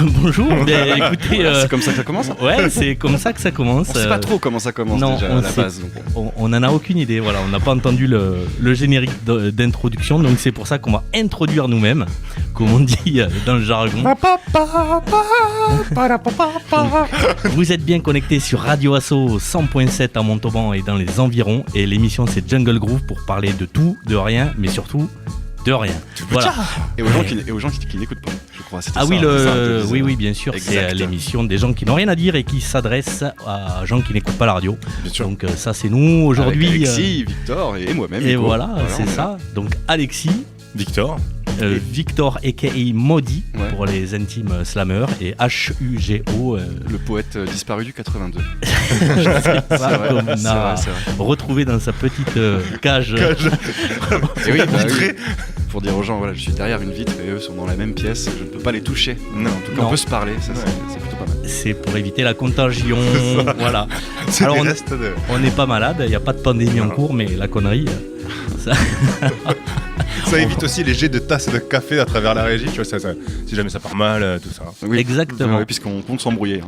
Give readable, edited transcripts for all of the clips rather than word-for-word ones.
Bonjour. Écoutez, c'est comme ça que ça commence. Ouais, c'est comme ça que ça commence. On sait pas trop comment ça commence non, déjà à la base. On en a aucune idée. Voilà, on n'a pas entendu le générique d'introduction, donc c'est pour ça qu'on va introduire nous-mêmes, comme on dit dans le jargon. Vous êtes bien connectés sur Radio Asso 100.7 à Montauban et dans les environs, et l'émission c'est Jungle Groove pour parler de tout, de rien, mais surtout de rien. Voilà. Et aux gens qui n'écoutent pas, je crois. Ah oui, oui, bien sûr. Exact. C'est l'émission des gens qui n'ont rien à dire et qui s'adressent à gens qui n'écoutent pas la radio. Bien sûr. Donc ça, c'est nous aujourd'hui. Avec Alexis, Victor et moi-même. Et voilà, c'est ça. Donc Alexis, Victor aka Maudit pour les intimes slammers et Hugo le poète disparu du 82. Je sais pas, c'est vrai. Retrouvé dans sa petite cage. Et oui, pour dire aux gens, voilà, je suis derrière une vitre et eux sont dans la même pièce, je ne peux pas les toucher. Non, en tout cas, on peut se parler, ça c'est plutôt pas mal. C'est pour éviter la contagion, voilà. Alors on n'est pas malade, il n'y a pas de pandémie en cours, mais la connerie, ça... Ça évite aussi les jets de tasses de café à travers la régie, tu vois, si jamais ça part mal, tout ça. Oui, exactement. Oui, puisqu'on compte s'embrouiller.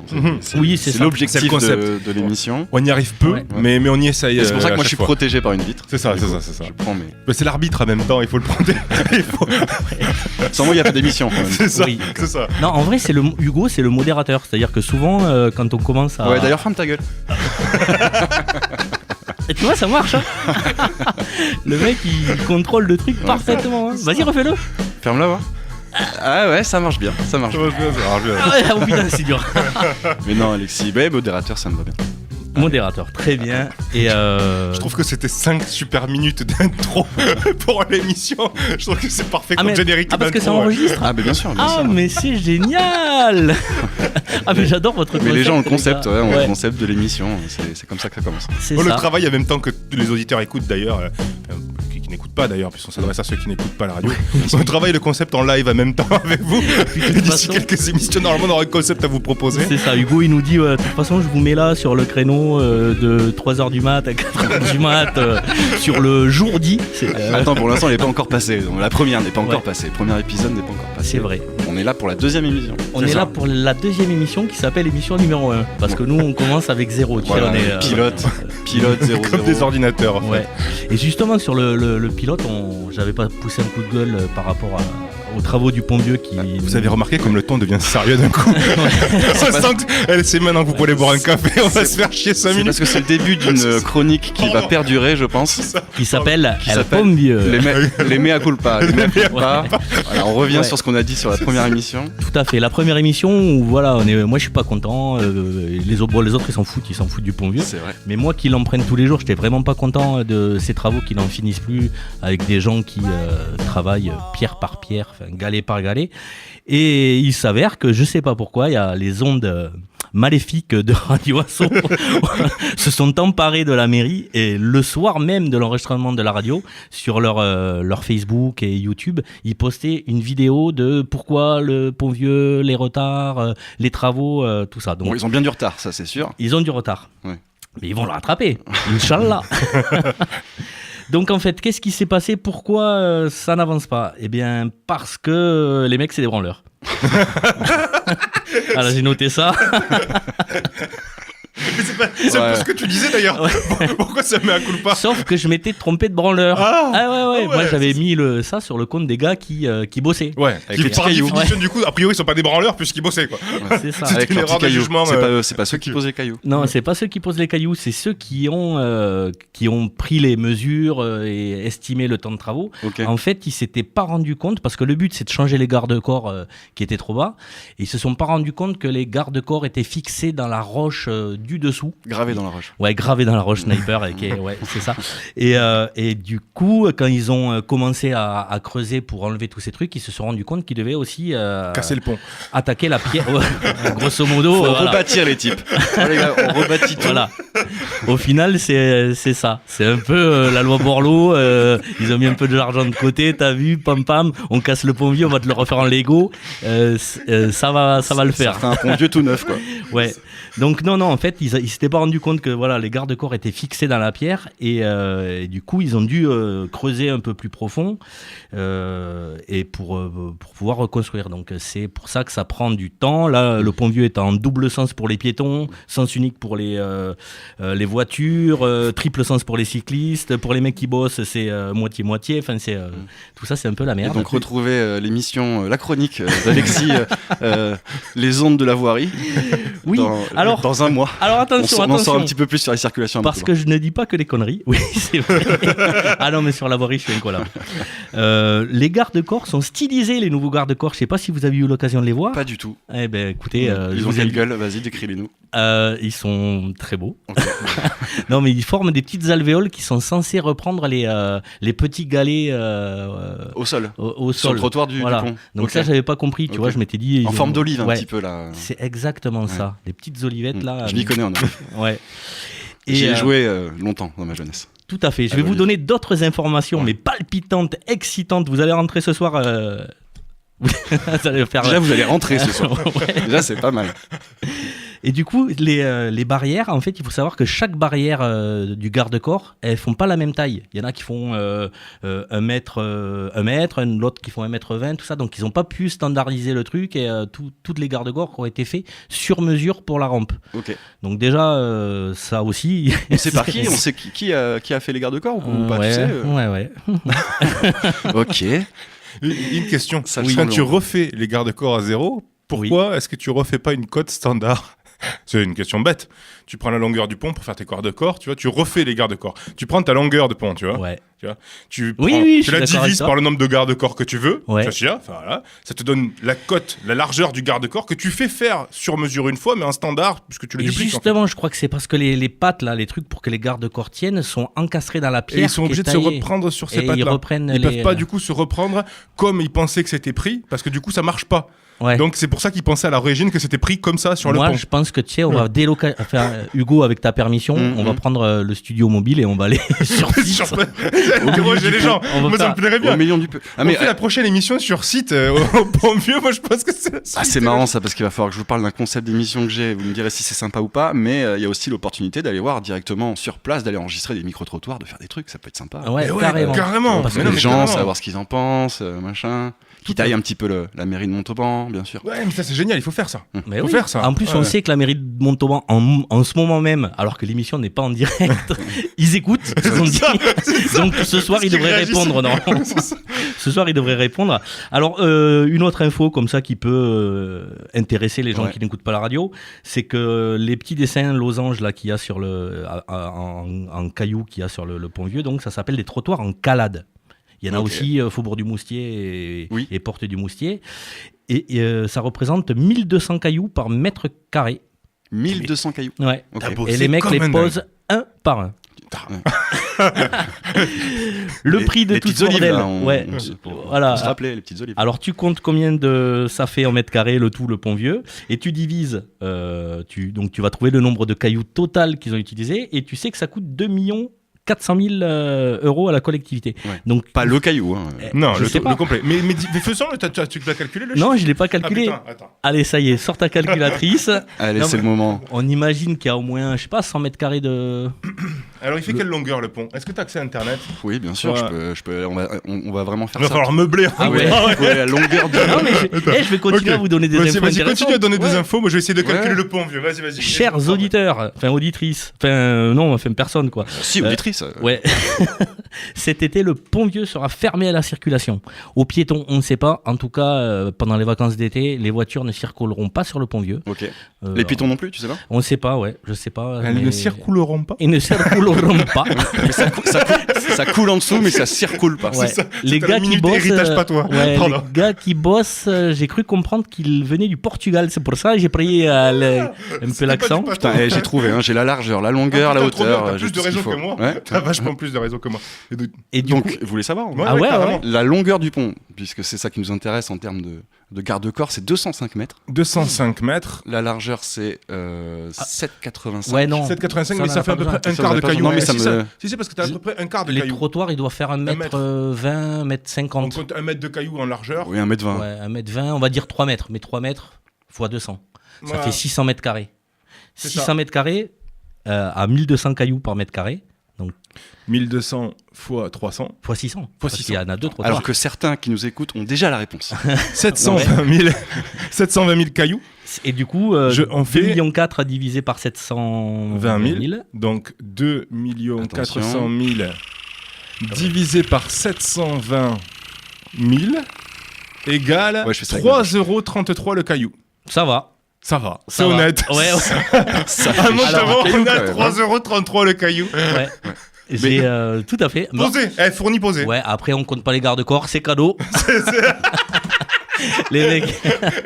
Oui, c'est ça. L'objectif de l'émission. On y arrive peu, mais on y essaye. Et c'est pour ça que moi je suis protégé par une vitre. C'est ça. Je prends mais c'est l'arbitre en même temps, il faut le protéger. Sans moi, il n'y a pas d'émission. C'est ça. Oui. C'est ça. Non, en vrai, Hugo, c'est le modérateur. C'est-à-dire que souvent, quand on commence à. Ouais, d'ailleurs, ferme ta gueule. Et tu vois, ça marche, hein. Le mec, il contrôle le truc parfaitement. Hein. Vas-y, refais-le. Ferme-la, va. Ah ouais, ça marche bien. Ah ouais, oh putain, c'est dur. Mais non, Alexis, modérateur, ça me va bien. Modérateur, très bien. Et je trouve que c'était 5 super minutes d'intro pour l'émission. Je trouve que c'est parfait comme générique d'intro. Parce que ça enregistre. Ah mais bien sûr. Mais c'est génial. Mais j'adore votre concept. Mais les gens ont le concept, le concept de l'émission. C'est comme ça que ça commence. Le travail en même temps que les auditeurs écoutent d'ailleurs. Qui n'écoutent pas d'ailleurs, puisqu'on s'adresse à ceux qui n'écoutent pas la radio. On travaille le concept en live en même temps avec vous. D'ici quelques émissions, normalement, on aura un concept à vous proposer. C'est ça, Hugo, il nous dit de toute façon, je vous mets là sur le créneau de 3h du mat à 4h du mat sur le jour dit. Attends, pour l'instant, elle n'est pas encore passée. Donc, la première n'est pas encore passée. Le premier épisode n'est pas encore passé. C'est vrai. On est là pour la deuxième émission. On est là pour la deuxième émission qui s'appelle émission numéro 1. Parce que nous, on commence avec 0. Voilà, on est pilote 0. Comme des ordinateurs, en fait. Ouais. Et justement, sur le pilote, j'avais pas poussé un coup de gueule par rapport aux travaux du Pont-Vieux qui... Vous avez remarqué comme le ton devient sérieux d'un coup. C'est maintenant que vous pouvez aller boire un café, on va se faire chier 5 minutes. Parce que c'est le début d'une chronique qui va perdurer, je pense. Qui s'appelle El Pont-Vieux. Les mea culpa. Voilà, on revient sur ce qu'on a dit sur la première émission. Tout à fait. La première émission où voilà, moi je suis pas content. Les autres ils s'en foutent du Pont-Vieux. C'est vrai. Mais moi qui l'en prenne tous les jours, j'étais vraiment pas content de ces travaux qui n'en finissent plus avec des gens qui travaillent pierre par pierre, galet par galet. Et il s'avère que je sais pas pourquoi, il y a les ondes maléfiques de Radio Asso se sont emparées de la mairie et le soir même de l'enregistrement de la radio, sur leur Facebook et YouTube, ils postaient une vidéo de pourquoi le Pont-Vieux, les retards, les travaux, tout ça. Donc, bon, ils ont bien du retard, ça c'est sûr. Ils ont du retard. Ouais. Mais ils vont le rattraper, Inch'Allah. Donc en fait, qu'est-ce qui s'est passé? Pourquoi ça n'avance pas? Eh bien, parce que les mecs, c'est des branleurs. Alors j'ai noté ça. C'est un peu ce que tu disais d'ailleurs. Ouais. Pourquoi ça met un coup de pas? Sauf que je m'étais trompé de branleur. Ouais. Moi j'avais mis ça sur le compte des gars qui bossaient. Ouais, avec les cailloux. Du coup, a priori, ils sont pas des branleurs puisqu'ils bossaient quoi. Ouais, c'est ça. Avec une erreur de jugement. C'est pas ceux qui posent les cailloux. Non, c'est pas ceux qui posent les cailloux, c'est ceux qui ont pris les mesures et estimé le temps de travaux. Okay. En fait, ils s'étaient pas rendus compte, parce que le but c'est de changer les garde-corps qui étaient trop bas, et ils se sont pas rendus compte que les garde-corps étaient fixés dans la roche du dessous. Gravé dans la roche. Ouais, gravé dans la roche, sniper, ouais, c'est ça. Et du coup, quand ils ont commencé à creuser pour enlever tous ces trucs, ils se sont rendus compte qu'ils devaient aussi casser le pont, attaquer la pierre. Grosso modo, faut rebâtir les types. Les gars, on rebâtit tout. Voilà. Au final, c'est ça. C'est un peu la loi Borloo. Ils ont mis un peu de l'argent de côté, t'as vu, pam pam, on casse le pont vieux, on va te le refaire en Lego. Ça va le faire. Ça fait un pont vieux tout neuf, quoi. Ouais. Donc non, en fait, ils s'étaient pas rendu compte que voilà, les garde-corps étaient fixés dans la pierre et du coup, ils ont dû creuser un peu plus profond et pour pouvoir reconstruire. Donc c'est pour ça que ça prend du temps. Là, le pont vieux est en double sens pour les piétons, sens unique pour les voitures, triple sens pour les cyclistes, pour les mecs qui bossent, c'est moitié-moitié. Enfin, tout ça, c'est un peu la merde. Et donc retrouver l'émission, la chronique d'Alexis, les ondes de la voirie. Oui. Dans un mois. Alors attention, on en sort un petit peu plus sur la circulation. Parce que je ne dis pas que des conneries. Oui, c'est vrai. Ah non, mais sur la voirie, je suis incollable. Les garde-corps sont stylisés, les nouveaux garde-corps. Je ne sais pas si vous avez eu l'occasion de les voir. Pas du tout. Eh ben, écoutez, ils ont quelle gueule ? Vas-y, décris-les-nous. Ils sont très beaux. Okay. Non, mais ils forment des petites alvéoles qui sont censées reprendre les petits galets au sol. Au sur sol. le trottoir du pont. Donc ça, j'avais pas compris. Tu vois, je m'étais dit. En forme d'olive, un petit peu là. C'est exactement ça. Les petites olivettes là. Je m'y connais en olive. Ouais. Et j'y ai joué longtemps dans ma jeunesse. Tout à fait. Je vais vous donner d'autres informations, mais palpitantes, excitantes. Vous allez rentrer ce soir. Vous allez faire... Déjà, vous allez rentrer ce soir. Ouais. Déjà, c'est pas mal. Et du coup, les barrières, en fait, il faut savoir que chaque barrière du garde-corps, elles font pas la même taille. Il y en a qui font 1 mètre, l'autre qui font 1m20, tout ça. Donc, ils n'ont pas pu standardiser le truc et toutes les garde-corps ont été faits sur mesure pour la rampe. Okay. Donc déjà, ça aussi... On sait par qui ? On sait qui a fait les garde-corps ou pas, ouais, tu sais Ouais. Ok. Une question. Oui. Quand tu refais les garde-corps à zéro, pourquoi est-ce que tu refais pas une cote standard ? C'est une question bête. Tu prends la longueur du pont pour faire tes garde-corps, tu vois, tu refais les garde-corps. Tu prends ta longueur de pont, tu vois. Ouais. Tu vois, tu la divises par le nombre de garde-corps que tu veux. Ouais. Voilà. Ça te donne la cote, la largeur du garde-corps que tu fais faire sur mesure une fois, mais en standard, puisque tu le dupliques. Justement, en fait. Je crois que c'est parce que les pattes, là, les trucs pour que les garde-corps tiennent, sont encastrés dans la pierre. Et ils sont obligés de se reprendre sur ces pattes-là. Ils peuvent pas du coup se reprendre comme ils pensaient que c'était pris, parce que du coup ça marche pas. Ouais. Donc c'est pour ça qu'ils pensaient à l'origine que c'était pris comme ça sur le pont. Moi, je pense que tu sais, on va Hugo, avec ta permission, on va prendre le studio mobile et on va aller sur site. Interroger les gens. Moi, ça me plairait bien. Au million du peu. On fait la prochaine émission sur site au Pont Vieux. Moi, je pense que c'est. C'est marrant ça, parce qu'il va falloir que je vous parle d'un concept d'émission que j'ai. Vous me direz si c'est sympa ou pas, mais il y a aussi l'opportunité d'aller voir directement sur place, d'aller enregistrer des micro-trottoirs, de faire des trucs. Ça peut être sympa. Ouais, carrément. Parce que les gens, savoir ce qu'ils en pensent, machin. Qui taille un petit peu la mairie de Montauban, bien sûr. Ouais, mais ça c'est génial, il faut faire ça. Mais faire ça. En plus, on sait que la mairie de Montauban, en ce moment même, alors que l'émission n'est pas en direct, ils écoutent. Donc ce soir, ils devraient répondre. Non. Ce soir, ils devraient répondre. Alors, une autre info comme ça qui peut intéresser les gens qui n'écoutent pas la radio, c'est que les petits dessins losanges là qu'il y a sur en cailloux qu'il y a sur le pont vieux, donc ça s'appelle des trottoirs en calade. Il y en a aussi Faubourg du Moustier et Porte du Moustier. Et ça représente 1200 cailloux par mètre carré. 1200 cailloux. Ouais. Et les mecs les posent un par un. Le prix de tout ce bordel. Voilà. On se rappelait les petites olives. Alors tu comptes combien ça fait en mètre carré le pont vieux et tu divises. Donc tu vas trouver le nombre de cailloux total qu'ils ont utilisé et tu sais que ça coûte 400 000 euros à la collectivité. Ouais. Donc, pas le caillou. Hein. Non, le complet. Mais faisons-le, tu l'as calculé le chiffre ? Non, je ne l'ai pas calculé. Ah, putain, attends. Allez, ça y est, sors ta calculatrice. Allez, c'est le moment. On imagine qu'il y a au moins, je sais pas, 100 mètres carrés de... Alors, il fait quelle longueur le pont ? Est-ce que tu as accès à Internet ? Oui, bien sûr, je peux, on va vraiment faire ça. Il va falloir meubler. Ah ouais. La longueur de... Non, mais je vais continuer à vous donner des infos intéressantes. Vas-y, continue à donner des infos. Moi, je vais essayer de calculer le pont vieux. Vas-y. Chers auditeurs, auditrices, personne, quoi. Si, auditrice. Ouais. Cet été, le pont vieux sera fermé à la circulation. Aux piétons, on ne sait pas. En tout cas, pendant les vacances d'été, les voitures ne circuleront pas sur le pont vieux. Ok. Les piétons non plus, tu sais pas ? On ne sait pas, je sais pas. Elles ne circuleront pas. Ils ne circuleront pas. Mais ça coule en dessous, mais ça circule pas. Ouais. C'est ça. Les gars qui bossent, héritage pas toi. Les gars qui bossent, j'ai cru comprendre qu'ils venaient du Portugal. C'est pour ça que j'ai pris un peu l'accent. Putain, j'ai trouvé. J'ai la largeur, la longueur, la hauteur. T'as plus de réseau que moi. T'as vachement plus de réseau que moi. Et donc, vous voulez savoir ouais. La longueur du pont, puisque c'est ça qui nous intéresse en termes de garde-corps, c'est 205 mètres. 205 mètres. La largeur, c'est 7,85. Ouais, non. 7,85, mais ça fait à peu près un quart de caillou. Non, mais ça si, me... si, c'est parce que t'as à peu près un quart de Les caillou. trottoirs, ils doivent faire 1m20, 1m50. On compte 1 mètre de caillou en largeur. Oui, 1m20. Ouais, 1m20, on va dire 3 mètres. Mais 3 mètres fois 200. Ça fait 600 mètres carrés. 600 mètres carrés à 1200 cailloux par mètre carré. Donc 1200 fois 300. Fois 600. Fois Parce 600. qu'il y en a deux trottoirs. Alors que certains qui nous écoutent ont déjà la réponse. 720 000 cailloux. Et du coup, on fait 2,4 millions à diviser par 720 000. Donc 2 400 000 divisé par 720 000 égale 3,33 € le caillou. Ça va. Ça va, Ça c'est va. honnête. Ouais. À Montauban, on a 3,33 € le caillou. Ouais. J'ai tout à fait. Posé, fourni posé. Ouais, après on compte pas les garde-corps, c'est cadeau. Les mecs.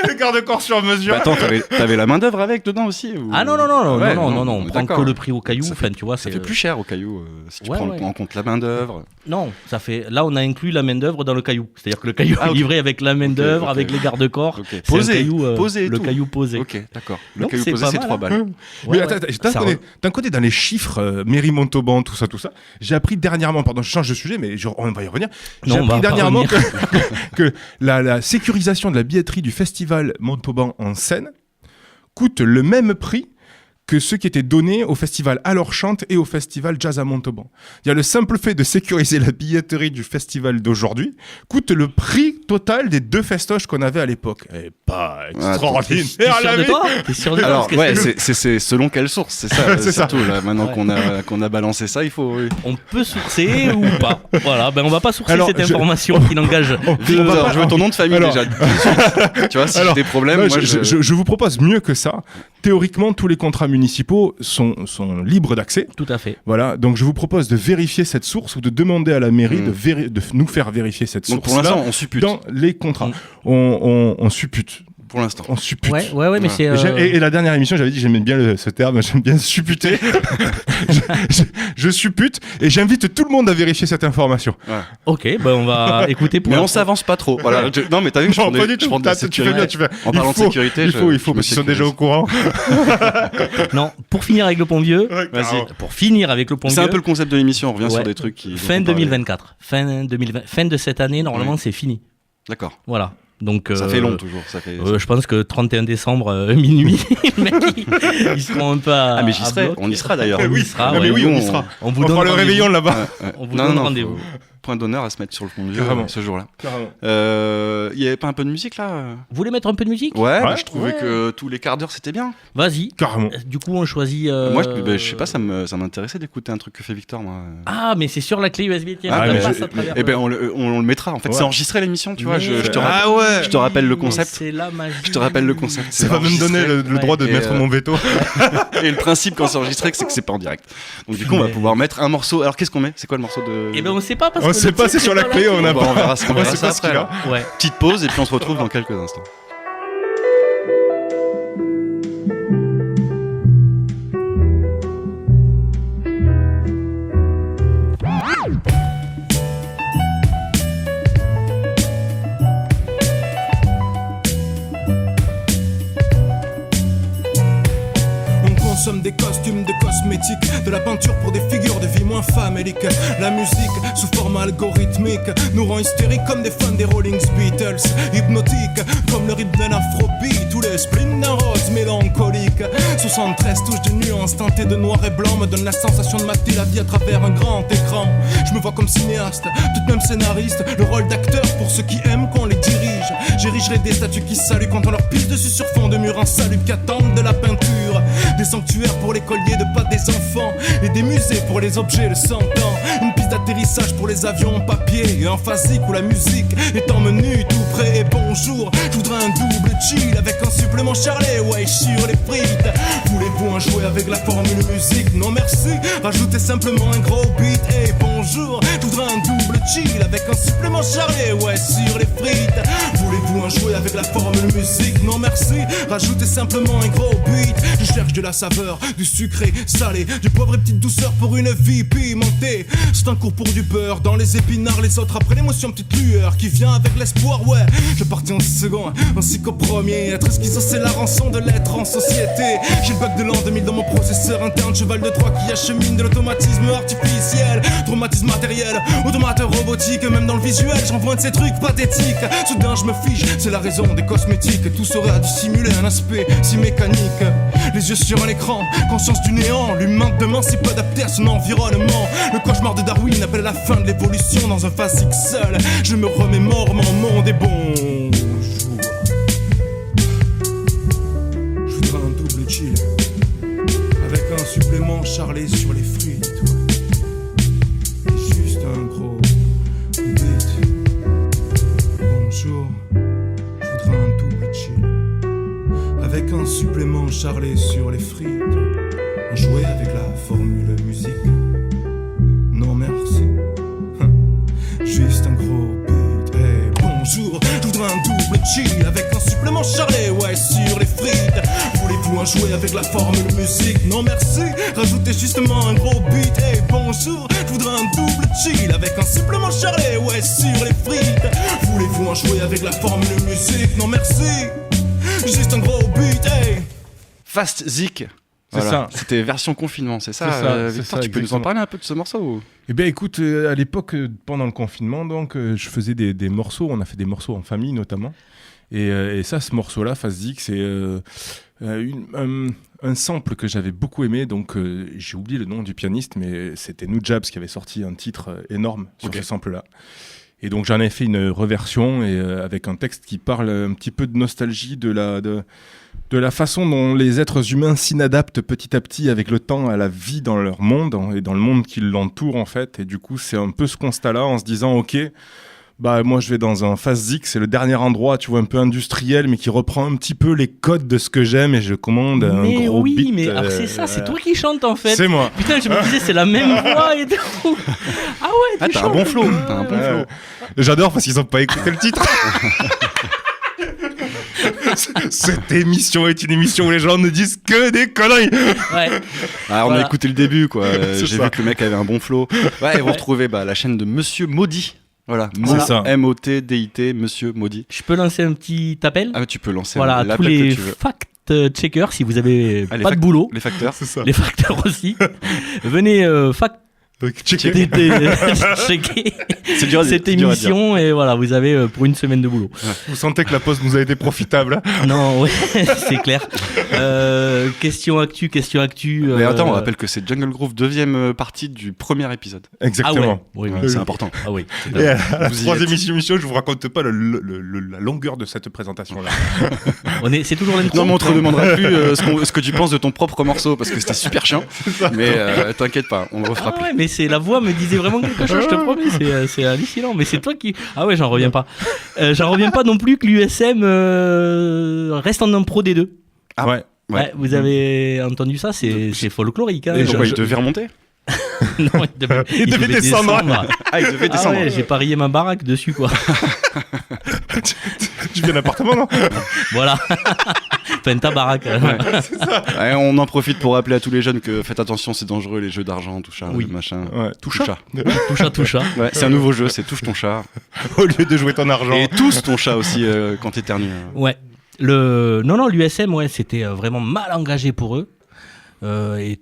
Les garde-corps sur mesure. Bah attends, t'avais la main-d'œuvre avec dedans aussi ou... Ah non, Ouais, on prend que le prix au caillou. Ça Enfin, tu vois, Ça fait plus cher au caillou si tu Ouais, prends ouais. en compte la main-d'œuvre. Non, ça fait. Là, on a inclus la main-d'œuvre dans le caillou. C'est-à-dire que le caillou est livré avec la main-d'œuvre, ok. avec les garde-corps. Ok. C'est Posé, un caillou, posé et le tout. caillou posé. Ok, d'accord. Le Donc, caillou c'est posé, pas c'est mal, 3 hein. balles. Mais Ouais, attends, ouais. d'un côté, dans les chiffres, mairie Montauban, tout ça, j'ai appris dernièrement, pardon, je change de sujet, mais on va y revenir. J'ai Non, on appris va pas dernièrement revenir. que la sécurisation de la billetterie du festival Montauban en Seine coûte le même prix que ceux qui étaient donnés au festival Alors Chante et au festival Jazz à Montauban. Il y a le simple fait de sécuriser la billetterie du festival d'aujourd'hui coûte le prix total des 2 festoches qu'on avait à l'époque. Et pas extraordinaire. T'es sûr de toi T'es sûr de toi Alors, Parce que ouais, c'est selon quelle source, c'est ça. C'est ça. Surtout, là, maintenant Ouais. qu'on a balancé ça, il faut... on peut sourcer ou pas. Voilà, ben on va pas sourcer Alors, cette information qui n'engage que. Victor, je veux ton nom de famille Alors- déjà. Tu vois, si j'ai des problèmes, Moi, moi je vous propose mieux que ça. Théoriquement, tous les contrats municipaux sont libres d'accès. Tout à fait. Voilà, donc je vous propose de vérifier cette source ou de demander à la mairie de nous faire vérifier cette Donc source. pour l'instant, on suppute. Dans les contrats. Mm. On suppute. Pour l'instant. On suppute. Ouais, mais c'est. Et la dernière émission, j'avais dit que j'aimais bien ce terme, j'aime bien supputer. je suppute et j'invite tout le monde à vérifier cette information. Ok, ben on va écouter pour. Mais on s'avance pas trop. Voilà. Non, mais t'as vu que Non, pas du tout. je prends de la Tu fais bien, sécurité. tu fais. En parlant de sécurité, il faut, je me parce qu'ils sont déjà au courant. Non, pour finir avec le Pont Vieux. Vas-y. Pour finir avec le Pont C'est Vieux. un peu le concept de l'émission, on revient sur Ouais. des trucs qui... Fin dont on parlait. 2024. Fin de cette année, normalement, Oui. c'est fini. D'accord. Voilà. Donc, Ça fait long toujours. Ça fait... je pense que 31 décembre, minuit, mec, ils seront un peu à. Ah, mais j'y à serai. bloc. On y sera d'ailleurs. On y sera, Ah, mais ouais. oui, on y Nous, sera. On vous On donne fera le rendez-vous. réveillon là-bas. On vous donne rendez-vous. Point d'honneur à se mettre sur le pont de Vieux Carrément. ce jour-là. Carrément. Il y avait pas un peu de musique là Vous voulez mettre un peu de musique Ouais, Ouais. je trouvais Ouais. que tous les quarts d'heure c'était bien. Vas-y. Carrément. Du coup, on choisit. Moi, je sais pas, ça m'intéressait d'écouter un truc que fait Victor, moi. Ah, mais c'est sur la clé USB. Tiens, Ah, ça mais passe je- à travers. Eh ben, on le mettra. En fait, Ouais. c'est enregistré l'émission, tu vois. Mais- Je te Ah rappelle, ouais. je te rappelle le Mais concept. C'est la magie. Je te rappelle le concept. Ça va me donner le Ouais. droit de Et, mettre mon veto. Et le principe quand c'est enregistré, c'est que c'est pas en direct. Donc du coup, on va Mais- pouvoir mettre un morceau. Alors qu'est-ce qu'on met? C'est quoi le morceau de? Eh ben, on sait pas parce On que. sait le pas, titre c'est sur est la pas clé, on a Bon, pas. on verra ce On sait ça pas ce qu'il après. a. alors. Ouais. Petite pause et puis on se retrouve dans quelques instants. On consomme des costumes, de cosmétiques, de la peinture pour des figures de vie moins faméliques. La musique, sous forme algorithmique, nous rend hystériques comme des fans des Rolling Beatles. Hypnotiques, comme le rythme d'un afrobeat, tous les spleens d'un rose mélancolique. 73 touches de nuances teintées de noir et blanc me donnent la sensation de mater la vie à travers un grand écran. Je me vois comme cinéaste, tout de même scénariste, le rôle d'acteur pour ceux qui aiment qu'on les dirige. J'érigerai des statues qui saluent quand on leur pisse dessus sur fond de mur, un salut qui attendent de la peinture. Des sanctuaires pour les colliers de pas des enfants et des musées pour les objets de 100 ans. Une piste d'atterrissage pour les avions en papier et en phasique où la musique est en menu tout prêt. Et bonjour, je voudrais un double chill avec un supplément Charlet, ouais, sur les frites. Voulez-vous un jouet avec la formule musique? Non merci, rajoutez simplement un gros beat. Et bonjour, je voudrais un double chill avec un supplément charlé, ouais, sur les frites. Voulez-vous un jouet avec la formule musique? Non merci, rajoutez simplement un gros beat. Je cherche de la saveur, du sucré, salé, du poivre et petite douceur pour une vie pimentée. C'est un cours pour du beurre, dans les épinards, les autres après l'émotion, petite lueur qui vient avec l'espoir, ouais. Je partis en second, ainsi qu'au premier. Être schizo, c'est la rançon de l'être en société. J'ai le bug de l'an 2000 dans mon processeur interne, cheval de Troie qui achemine de l'automatisme artificiel. Traumatisme matériel, automate robotique, même dans le visuel, j'envoie un de ces trucs pathétiques. Soudain je me fige, c'est la raison des cosmétiques. Tout serait à dissimuler un aspect si mécanique. Les yeux sur un écran, conscience du néant. L'humain de demain si peu adapté à son environnement. Le cauchemar de Darwin appelle la fin de l'évolution. Dans un phasique seul, je me remémore mon monde est bon. Je voudrais un double chill avec un supplément charlé sur les frites, ouais. Et juste un gros beat. Bonjour, je voudrais un double chill avec un supplément charlé sur les frites. Un jouet avec la formule musique. Non merci. Juste un gros beat. Hey, bonjour, je voudrais un double chill avec un supplément charlé, ouais, sur les frites. Voulez-vous un jouet avec la formule musique? Non merci, rajoutez justement un gros beat. Hey, bonjour, je voudrais un double chill avec un supplément charlé, ouais, sur les frites. Voulez-vous un jouet avec la formule musique? Non merci, juste un gros beat. Hey. Fast Zik. C'est ça. C'était version confinement, c'est ça, c'est Victor, ça, tu peux nous en parler un peu de ce morceau ou... Eh bien écoute, à l'époque, pendant le confinement, donc, je faisais des morceaux, on a fait des morceaux en famille notamment. Et ça, ce morceau-là, Fast Zik, c'est un sample que j'avais beaucoup aimé. Donc j'ai oublié le nom du pianiste, mais c'était Nujabs qui avait sorti un titre énorme sur ce sample-là. Et donc j'en ai fait une reversion et, avec un texte qui parle un petit peu de nostalgie de la façon dont les êtres humains s'inadaptent petit à petit avec le temps à la vie dans leur monde et dans le monde qui l'entoure en fait. Et du coup, c'est un peu ce constat-là en se disant, ok, bah moi je vais dans un Fast Zik, c'est le dernier endroit, tu vois, un peu industriel, mais qui reprend un petit peu les codes de ce que j'aime et je commande un gros beat. Mais alors c'est ça, c'est toi qui chantes en fait. C'est moi. Putain, je me disais, c'est la même voix et tout. Ah ouais, tu t'as chantes. un bon flow. T'as un bon flow. J'adore parce qu'ils n'ont pas écouté le titre. Cette émission est une émission où les gens ne disent que des conneries. Ouais. Alors, on a écouté le début, quoi. J'ai ça. vu que le mec avait un bon flow. Ouais, et vous retrouvez la chaîne de Monsieur Maudit. Voilà, C'est ça. M-O-T-D-I-T, Monsieur Maudit. Je peux lancer un petit appel? Ah, tu peux lancer Voilà, tous l'appel les que tu veux. fact-checkers, si vous avez Ah, pas de boulot, Les facteurs. C'est ça. les facteurs aussi, venez checker C'est dur à dire. cette C'est dur à dire. émission et voilà, vous avez pour une semaine de boulot. Vous sentez que la pause nous a été profitable. Non, ouais, c'est clair. Question actu. Mais attends, on rappelle que c'est Jungle Groove, deuxième partie du premier épisode. Exactement. Ah ouais, oui, Ouais, c'est important. Ah oui. Et à la Vous y troisième êtes. émission, je vous raconte pas la longueur de cette présentation-là. C'est toujours l'intro. Non, mais on te demandera plus ce que tu penses de ton propre morceau parce que c'était super chiant. Mais t'inquiète pas, on le refera Ah plus. ouais, mais c'est la voix me disait vraiment quelque chose, je te promets, c'est hallucinant. Mais c'est toi qui. Ah ouais, j'en reviens pas. J'en reviens pas non plus que l'USM reste en impro des deux. Ah ouais. Ouais, vous avez entendu ça, c'est folklorique. Hein. Et pourquoi il devait remonter? Non, il devait descendre. Ah, il devait descendre. Ah ouais, j'ai parié ma baraque dessus, quoi. Tu viens d'appartement, non? Voilà. Enfin, ta baraque. Ouais, on en profite pour rappeler à tous les jeunes que faites attention, c'est dangereux les jeux d'argent, tout ça, Oui. machin. Ouais. Toucha. Toucha. Ouais, c'est un nouveau jeu, c'est touche ton chat. Au lieu de jouer ton argent. Et tousse ton chat aussi quand t'éternues. Ouais. Non, l'USM, ouais, c'était vraiment mal engagé pour eux. Et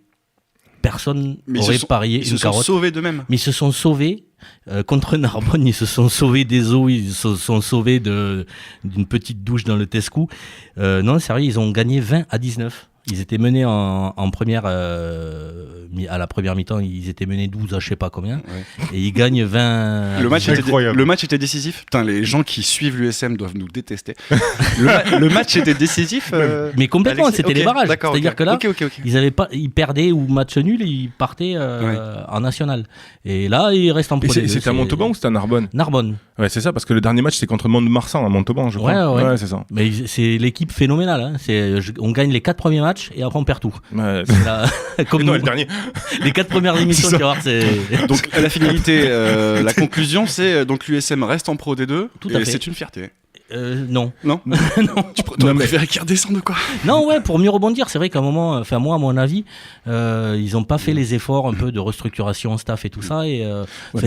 personne n'aurait parié Ils une se sont carotte. sauvés d'eux-mêmes. Mais ils se sont sauvés contre Narbonne, ils se sont sauvés des eaux, ils se sont sauvés d'une petite douche dans le Tescou. Non, sérieux, ils ont gagné 20-19. Ils étaient menés en première, à la première mi-temps, ils étaient menés 12 à je sais pas combien. Ouais. Et ils gagnent 20. Le match était décisif. Putain, les gens qui suivent l'USM doivent nous détester. Le match était décisif. Mais complètement, Alexis, c'était ok, les barrages. d'accord, C'est-à-dire ok. que là, Ok. ils perdaient ou match nul, et ils partaient en national. Et là, ils restent en Pro D2. C'était à Montauban ou c'était à Narbonne? Narbonne. Ouais, c'est ça, parce que le dernier match, c'est contre Mont-de-Marsan à Montauban, je crois. Ouais. c'est ça. Mais c'est l'équipe phénoménale. Hein. On gagne les 4 premiers matchs et après on perd tout. Ouais, Là, comme non, nous. le dernier. Les 4 premières émissions, tu vas voir, c'est. Donc la finalité, la conclusion, c'est donc l'USM reste en Pro D2 Tout à et fait. c'est une fierté. Non. Non. Tu préférais qu'ils redescendent ou quoi? Non, ouais, pour mieux rebondir, c'est vrai qu'à un moment, enfin moi, à mon avis, ils n'ont pas fait les efforts un peu de restructuration staff et tout ça, et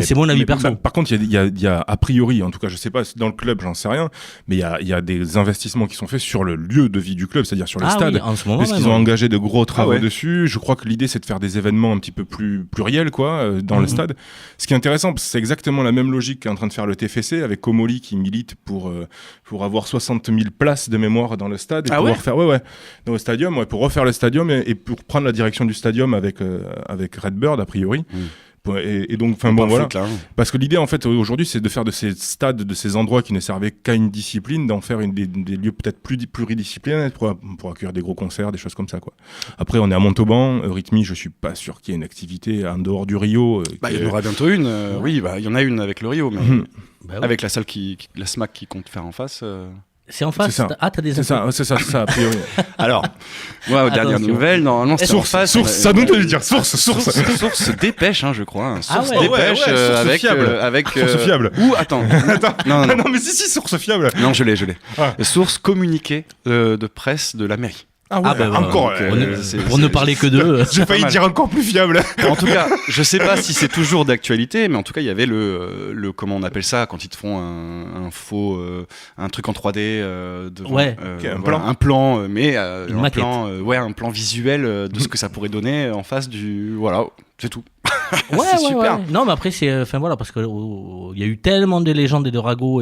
c'est mon avis perso. Par contre, il y a a priori, en tout cas, je sais pas, dans le club, j'en sais rien, mais il y a des investissements qui sont faits sur le lieu de vie du club, c'est-à-dire sur les stades, oui, en ce moment, parce qu'ils ont engagé de gros travaux ouais. dessus. Je crois que l'idée, c'est de faire des événements un petit peu plus pluriels, quoi, dans le stade. Ce qui est intéressant, c'est exactement la même logique qu'est en train de faire le TFC avec Comoli qui milite pour avoir 60 000 places de mémoire dans le stade et pour refaire dans le stadium, pour refaire le stadium et pour prendre la direction du stadium avec Redbird a priori. Et donc, enfin bon, voilà. Parce que l'idée, en fait, aujourd'hui, c'est de faire de ces stades, de ces endroits qui ne servaient qu'à une discipline, d'en faire des lieux peut-être plus pluridisciplinaires pour accueillir des gros concerts, des choses comme ça, quoi. Après, on est à Montauban, Rhythmi, je suis pas sûr qu'il y ait une activité en dehors du Rio. Il y en aura bientôt une. Oui, il y en a une avec le Rio, mais avec la salle la SMAC qui compte faire en face. C'est en face. T'as des infos. C'est ça, a priori. Alors, moi, aux dernières nouvelles, normalement, c'est en face. Source, ça nous devait dire source. Source dépêche, je crois. Source dépêche source fiable. avec. Source fiable. Ou attends. Non, mais si, source fiable. Non, je l'ai. Source communiquée de presse de la mairie. Ah ouais, encore. Pour ne parler que d'eux. J'ai failli dire encore plus fiable. En tout cas, je sais pas si c'est toujours d'actualité, mais en tout cas, il y avait le comment on appelle ça quand ils te font un faux, un truc en 3D devant, un plan, mais un plan visuel de ce que ça pourrait donner en face du, voilà, c'est tout. C'est super. Non, mais après parce que il y a eu tellement de légendes et de ragots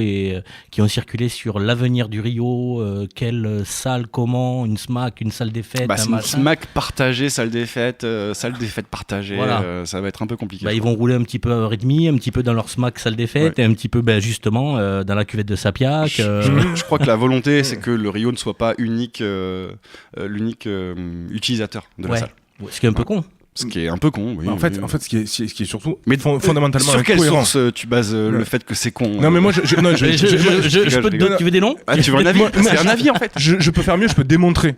qui ont circulé sur l'avenir du Rio, quelle salle, comment, une SMAC, une salle des fêtes, c'est une SMAC partagée, salle des fêtes partagée, ça va être un peu compliqué. Ils vont rouler un petit peu à rythme, un petit peu dans leur SMAC salle des fêtes et un petit peu justement dans la cuvette de Sapiac. Je crois que la volonté c'est que le Rio ne soit pas l'unique utilisateur de la salle. Ce qui est un peu con. Ce qui est un peu con, oui. En fait, ce qui est surtout fondamentalement sur quelle source tu bases le fait que c'est con? Non, mais moi, je peux te donner. Tu veux des noms? Tu veux un avis? C'est un avis en fait. Je peux faire mieux, je peux démontrer.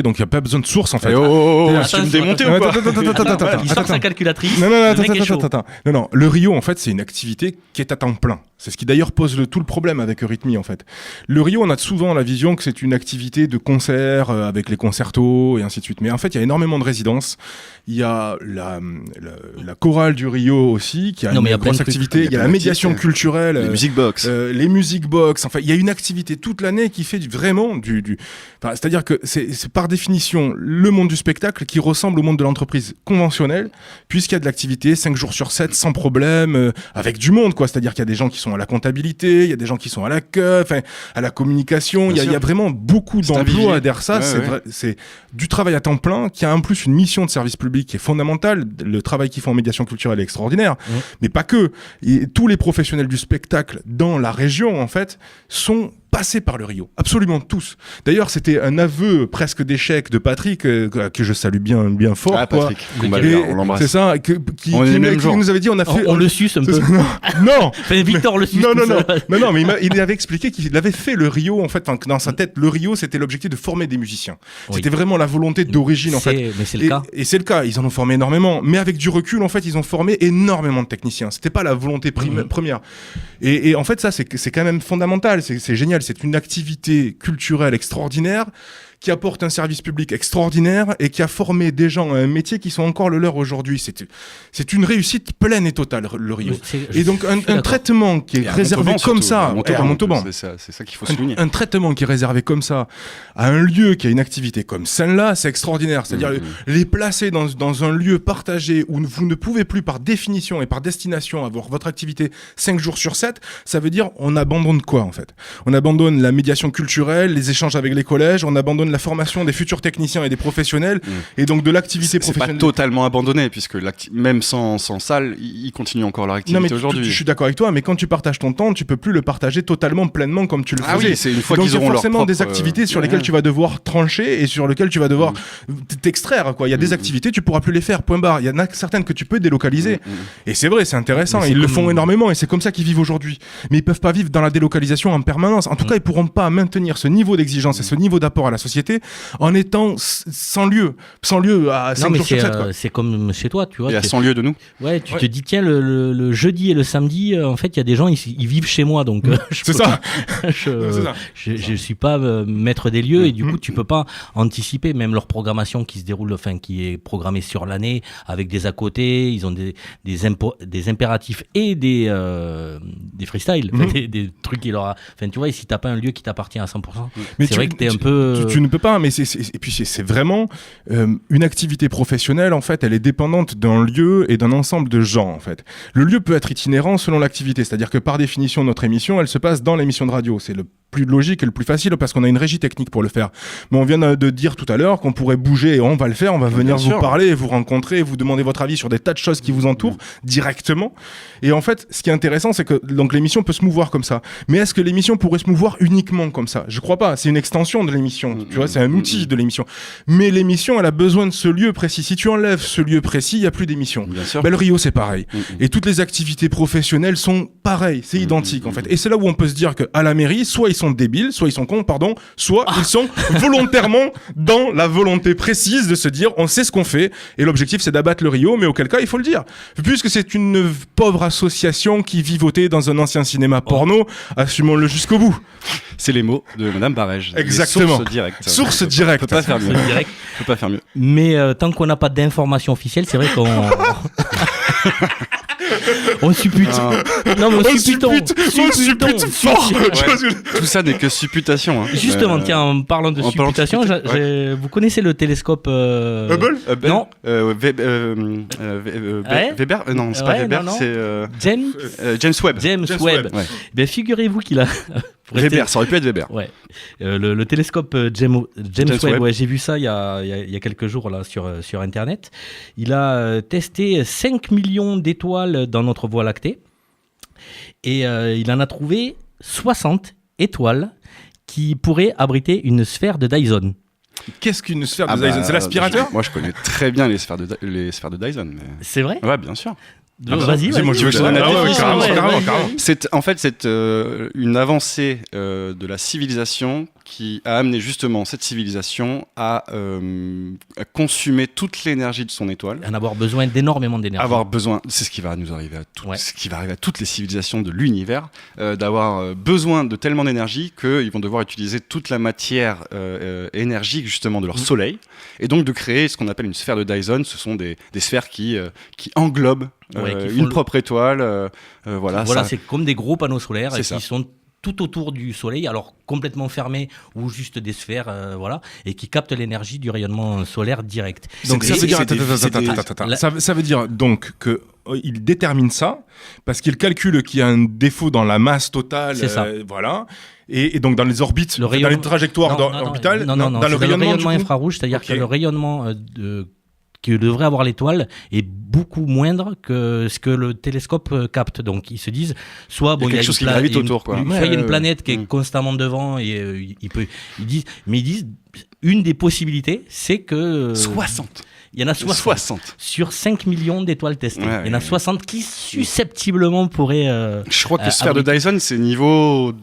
Donc il n'y a pas besoin de source en fait. Tu veux me démonter ou quoi? Il sort sa calculatrice. Non, le Rio en fait, c'est une activité qui est à temps plein. C'est ce qui d'ailleurs pose tout le problème avec Rhythmi en fait. Le Rio, on a souvent la vision que c'est une activité de concert avec les concertos et ainsi de suite. Mais en fait, il y a énormément de résidences. Il y a la chorale du Rio aussi, qui a une grosse activité. Il y a la médiation culturelle. Les music box. Les music box. Enfin, il y a une activité toute l'année qui fait vraiment Enfin, c'est-à-dire que c'est par définition le monde du spectacle qui ressemble au monde de l'entreprise conventionnelle, puisqu'il y a de l'activité 5 jours sur 7 sans problème, avec du monde, quoi. C'est-à-dire qu'il y a des gens qui sont à la comptabilité, il y a des gens qui sont à l'accueil, à la communication. Il y a vraiment beaucoup d'emplois derrière ça. C'est du travail à temps plein qui a en plus une mission de service public qui est fondamentale. Le travail qu'ils font en médiation culturelle est extraordinaire, mais pas que. Et tous les professionnels du spectacle dans la région, en fait, sont passés par le Rio, absolument tous. D'ailleurs, c'était un aveu presque d'échec de Patrick, que je salue bien fort. Ah, Patrick, on l'embrasse. C'est ça, qui nous avait dit, on le suce un peu. Non. Victor le suce. Non, mais il avait expliqué qu'il avait fait le Rio, en fait, dans sa tête, le Rio, c'était l'objectif de former des musiciens. C'était vraiment la volonté d'origine, en fait. Mais c'est le cas. Et c'est le cas, ils en ont formé énormément. Mais avec du recul, en fait, ils ont formé énormément de techniciens. C'était pas la volonté première. Et en fait, ça, c'est quand même fondamental. C'est génial. C'est une activité culturelle extraordinaire qui apporte un service public extraordinaire et qui a formé des gens à un métier qui sont encore le leur aujourd'hui. C'est une réussite pleine et totale, le Rio. Et donc un traitement qui est réservé comme ça à Montauban. C'est ça qu'il faut souligner. Un traitement qui est réservé comme ça à un lieu qui a une activité comme celle-là, c'est extraordinaire. C'est-à-dire les placer dans un lieu partagé où vous ne pouvez plus par définition et par destination avoir votre activité 5 jours sur 7, ça veut dire on abandonne quoi en fait? On abandonne la médiation culturelle, les échanges avec les collèges, on abandonne la formation des futurs techniciens et des professionnels et donc de l'activité professionnelle. C'est pas totalement abandonné puisque même sans salle, ils continuent encore leur activité aujourd'hui. Je suis d'accord avec toi, mais quand tu partages ton temps, tu peux plus le partager totalement, pleinement comme tu le faisais. Oui, c'est une fois donc qu'ils auront leur forcément des activités sur lesquelles tu vas devoir trancher et sur lesquelles tu vas devoir t'extraire, quoi. Il y a des activités, tu pourras plus les faire, point barre. Il y en a certaines que tu peux délocaliser. Et c'est vrai, c'est intéressant. Ils le font énormément et c'est comme ça qu'ils vivent aujourd'hui. Mais ils peuvent pas vivre dans la délocalisation en permanence. En tout cas, ils pourront pas maintenir ce niveau d'exigence et ce niveau d'apport à la société société en étant sans lieu à 5 jours sur 7. C'est comme chez toi, tu vois. Et à 100 lieues de nous. Ouais, tu te dis, tiens, le jeudi et le samedi, en fait, il y a des gens, ils vivent chez moi, donc je suis pas maître des lieux, et du coup, tu peux pas anticiper même leur programmation qui se déroule, qui est programmée sur l'année, avec des à côté, ils ont des impératifs et des freestyles, des trucs qui leur a... tu vois, si t'as pas un lieu qui t'appartient à 100%, mais c'est vrai que t'es un peu... Tu ne peux pas, mais et puis c'est vraiment une activité professionnelle, en fait, elle est dépendante d'un lieu et d'un ensemble de gens, en fait. Le lieu peut être itinérant selon l'activité, c'est-à-dire que par définition, notre émission, elle se passe dans l'émission de radio. C'est le plus logique et le plus facile parce qu'on a une régie technique pour le faire. Mais on vient de dire tout à l'heure qu'on pourrait bouger, et on va le faire, on va venir vous parler et vous rencontrer et vous demander votre avis sur des tas de choses qui vous entourent directement. Et en fait, ce qui est intéressant, c'est que donc l'émission peut se mouvoir comme ça. Mais est-ce que l'émission pourrait se mouvoir uniquement comme ça ? Je crois pas. C'est une extension de l'émission. Tu vois, c'est un outil de l'émission. Mais l'émission, elle a besoin de ce lieu précis. Si tu enlèves ce lieu précis, il y a plus d'émission. Le Rio, c'est pareil. Et toutes les activités professionnelles sont pareilles. C'est identique, en fait. Et c'est là où on peut se dire qu'à la mairie, soit ils sont débiles, soit ils sont cons, soit ils sont volontairement dans la volonté précise de se dire on sait ce qu'on fait et l'objectif c'est d'abattre le Rio, mais auquel cas il faut le dire. Puisque c'est une pauvre association qui vivotait dans un ancien cinéma porno, assumons-le jusqu'au bout. C'est les mots de Madame Barège. Exactement. Source directe. On peut pas faire mieux. Mais tant qu'on n'a pas d'informations officielles, c'est vrai qu'on... On suppute. Non, mais on suppute fort. Tout ça n'est que supputation. Justement, tiens, en parlant de supputation, vous connaissez le télescope Hubble ? Non. Weber ? Non, c'est pas Weber, c'est James Webb. James Webb. Ouais. Ben, figurez-vous qu'il a... Weber, ça aurait pu être Weber. Ouais. Le télescope James Webb, ouais, j'ai vu ça il y a quelques jours là sur Internet. Il a testé 5 millions d'étoiles dans notre Voie lactée et il en a trouvé 60 étoiles qui pourraient abriter une sphère de Dyson. Qu'est-ce qu'une sphère de Dyson ? C'est l'aspirateur ? Moi, je connais très bien les sphères de Dyson. Mais... C'est vrai ? Ouais, bien sûr. Vas-y. Moi, je veux carrément. C'est en fait une avancée de la civilisation qui a amené justement cette civilisation à consumer toute l'énergie de son étoile. En avoir besoin d'énormément d'énergie. C'est ce qui va nous arriver ce qui va arriver à toutes les civilisations de l'univers, d'avoir besoin de tellement d'énergie qu'ils vont devoir utiliser toute la matière énergique justement de leur soleil, et donc de créer ce qu'on appelle une sphère de Dyson. Ce sont des sphères qui englobent une propre étoile. Voilà, c'est comme des gros panneaux solaires qui sont tout autour du soleil, alors complètement fermés ou juste des sphères, et qui captent l'énergie du rayonnement solaire direct. Donc ça veut dire donc que il détermine ça parce qu'il calcule qu'il y a un défaut dans la masse totale, voilà. Et donc dans les orbites, dans les trajectoires orbitales, dans le rayonnement infrarouge, c'est-à-dire que le rayonnement que devrait avoir l'étoile est beaucoup moindre que ce que le télescope capte. Donc ils se disent, soit il y a quelque chose qui gravite autour, quoi. Il y a une planète qui est constamment devant, et ils disent une des possibilités, c'est que 60. Il y en a 60 sur 5 millions d'étoiles testées. Il y en a 60 qui susceptiblement pourraient. Je crois que sphère de Dyson, c'est niveau.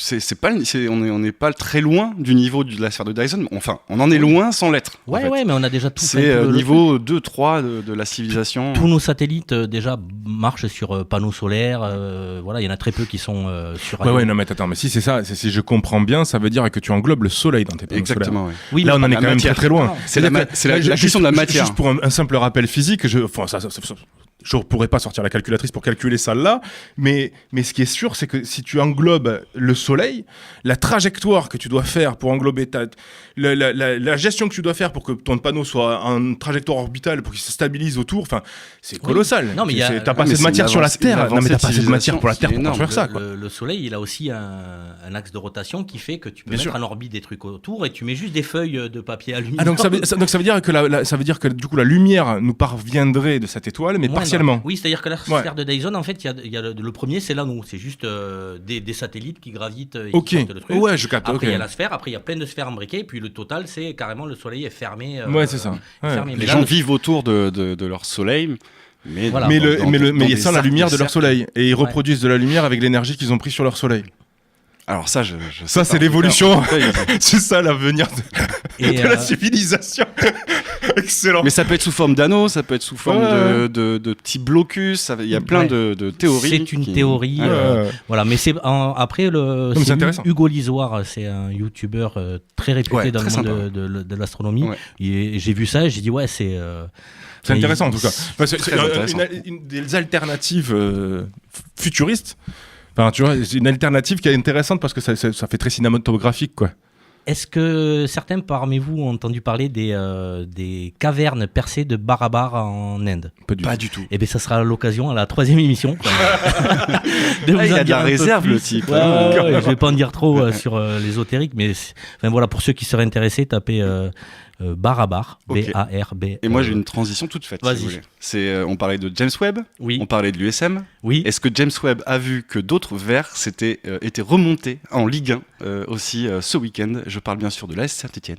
On n'est pas très loin du niveau de la sphère de Dyson. Enfin, on en est loin sans l'être. Ouais, mais on a déjà tout. C'est niveau 2-3 de la civilisation. Tous nos satellites déjà marchent sur panneaux solaires. Il y en a très peu qui sont sur. Non, mais attends, mais si c'est ça, si je comprends bien, ça veut dire que tu englobes le soleil dans tes panneaux solaires. Exactement. Oui, là, on en est quand même très très loin. C'est la question de la matière. Juste pour un simple rappel physique, je ne pourrais pas sortir la calculatrice pour calculer ça là, mais ce qui est sûr, c'est que si tu englobes le soleil, la trajectoire que tu dois faire pour englober la gestion que tu dois faire pour que ton panneau soit en trajectoire orbitale, pour qu'il se stabilise autour, c'est colossal. Non, mais t'as pas assez de matière sur la Terre. Non, mais t'as pas assez de matière pour la Terre pour construire ça. Le soleil, il a aussi un axe de rotation qui fait que tu peux mettre en orbite des trucs autour et tu mets juste des feuilles de papier aluminium. Donc ça veut dire que du coup la lumière nous parviendrait de cette étoile, mais partiellement. Oui, c'est-à-dire que la sphère de Dyson, en fait, il y a le premier, c'est l'anneau. C'est juste des satellites qui gravitent et qui sortent le truc. Ouais, je capte. Après, il y a la sphère. Après, il y a plein de sphères imbriquées. Et puis le total, c'est carrément le soleil est fermé. C'est ça. Les gens vivent autour de leur soleil. Mais sans la lumière de leur soleil. Et ils reproduisent de la lumière avec l'énergie qu'ils ont pris sur leur soleil. Alors ça, ça c'est l'évolution. C'est ça l'avenir de la civilisation. Excellent. Mais ça peut être sous forme d'anneaux, ça peut être sous forme de petits blocus. Il y a plein de théories. C'est une théorie. Voilà, mais après c'est Hugo Lisoire, c'est un youtubeur très réputé dans le monde de l'astronomie. Ouais. Et j'ai vu ça, et j'ai dit c'est intéressant en tout cas. Une des alternatives futuristes. Enfin, tu vois, c'est une alternative qui est intéressante parce que ça fait très cinématographique, quoi. Est-ce que certains parmi vous ont entendu parler des cavernes percées de Barabar en Inde ? Pas du tout. Eh bien, ça sera l'occasion à la 3e émission. Il a de la réserve, le type. Je vais pas en dire trop sur l'ésotérique, mais voilà, pour ceux qui seraient intéressés, tapez Barabar, B-A-R-B. Et moi, j'ai une transition toute faite. Vas-y. Si vous voulez. On parlait de James Webb, on parlait de l'USM. Oui. Est-ce que James Webb a vu que d'autres vers étaient remontés en Ligue 1 aussi ce week-end ? Je parle bien sûr de l'AS Saint-Etienne,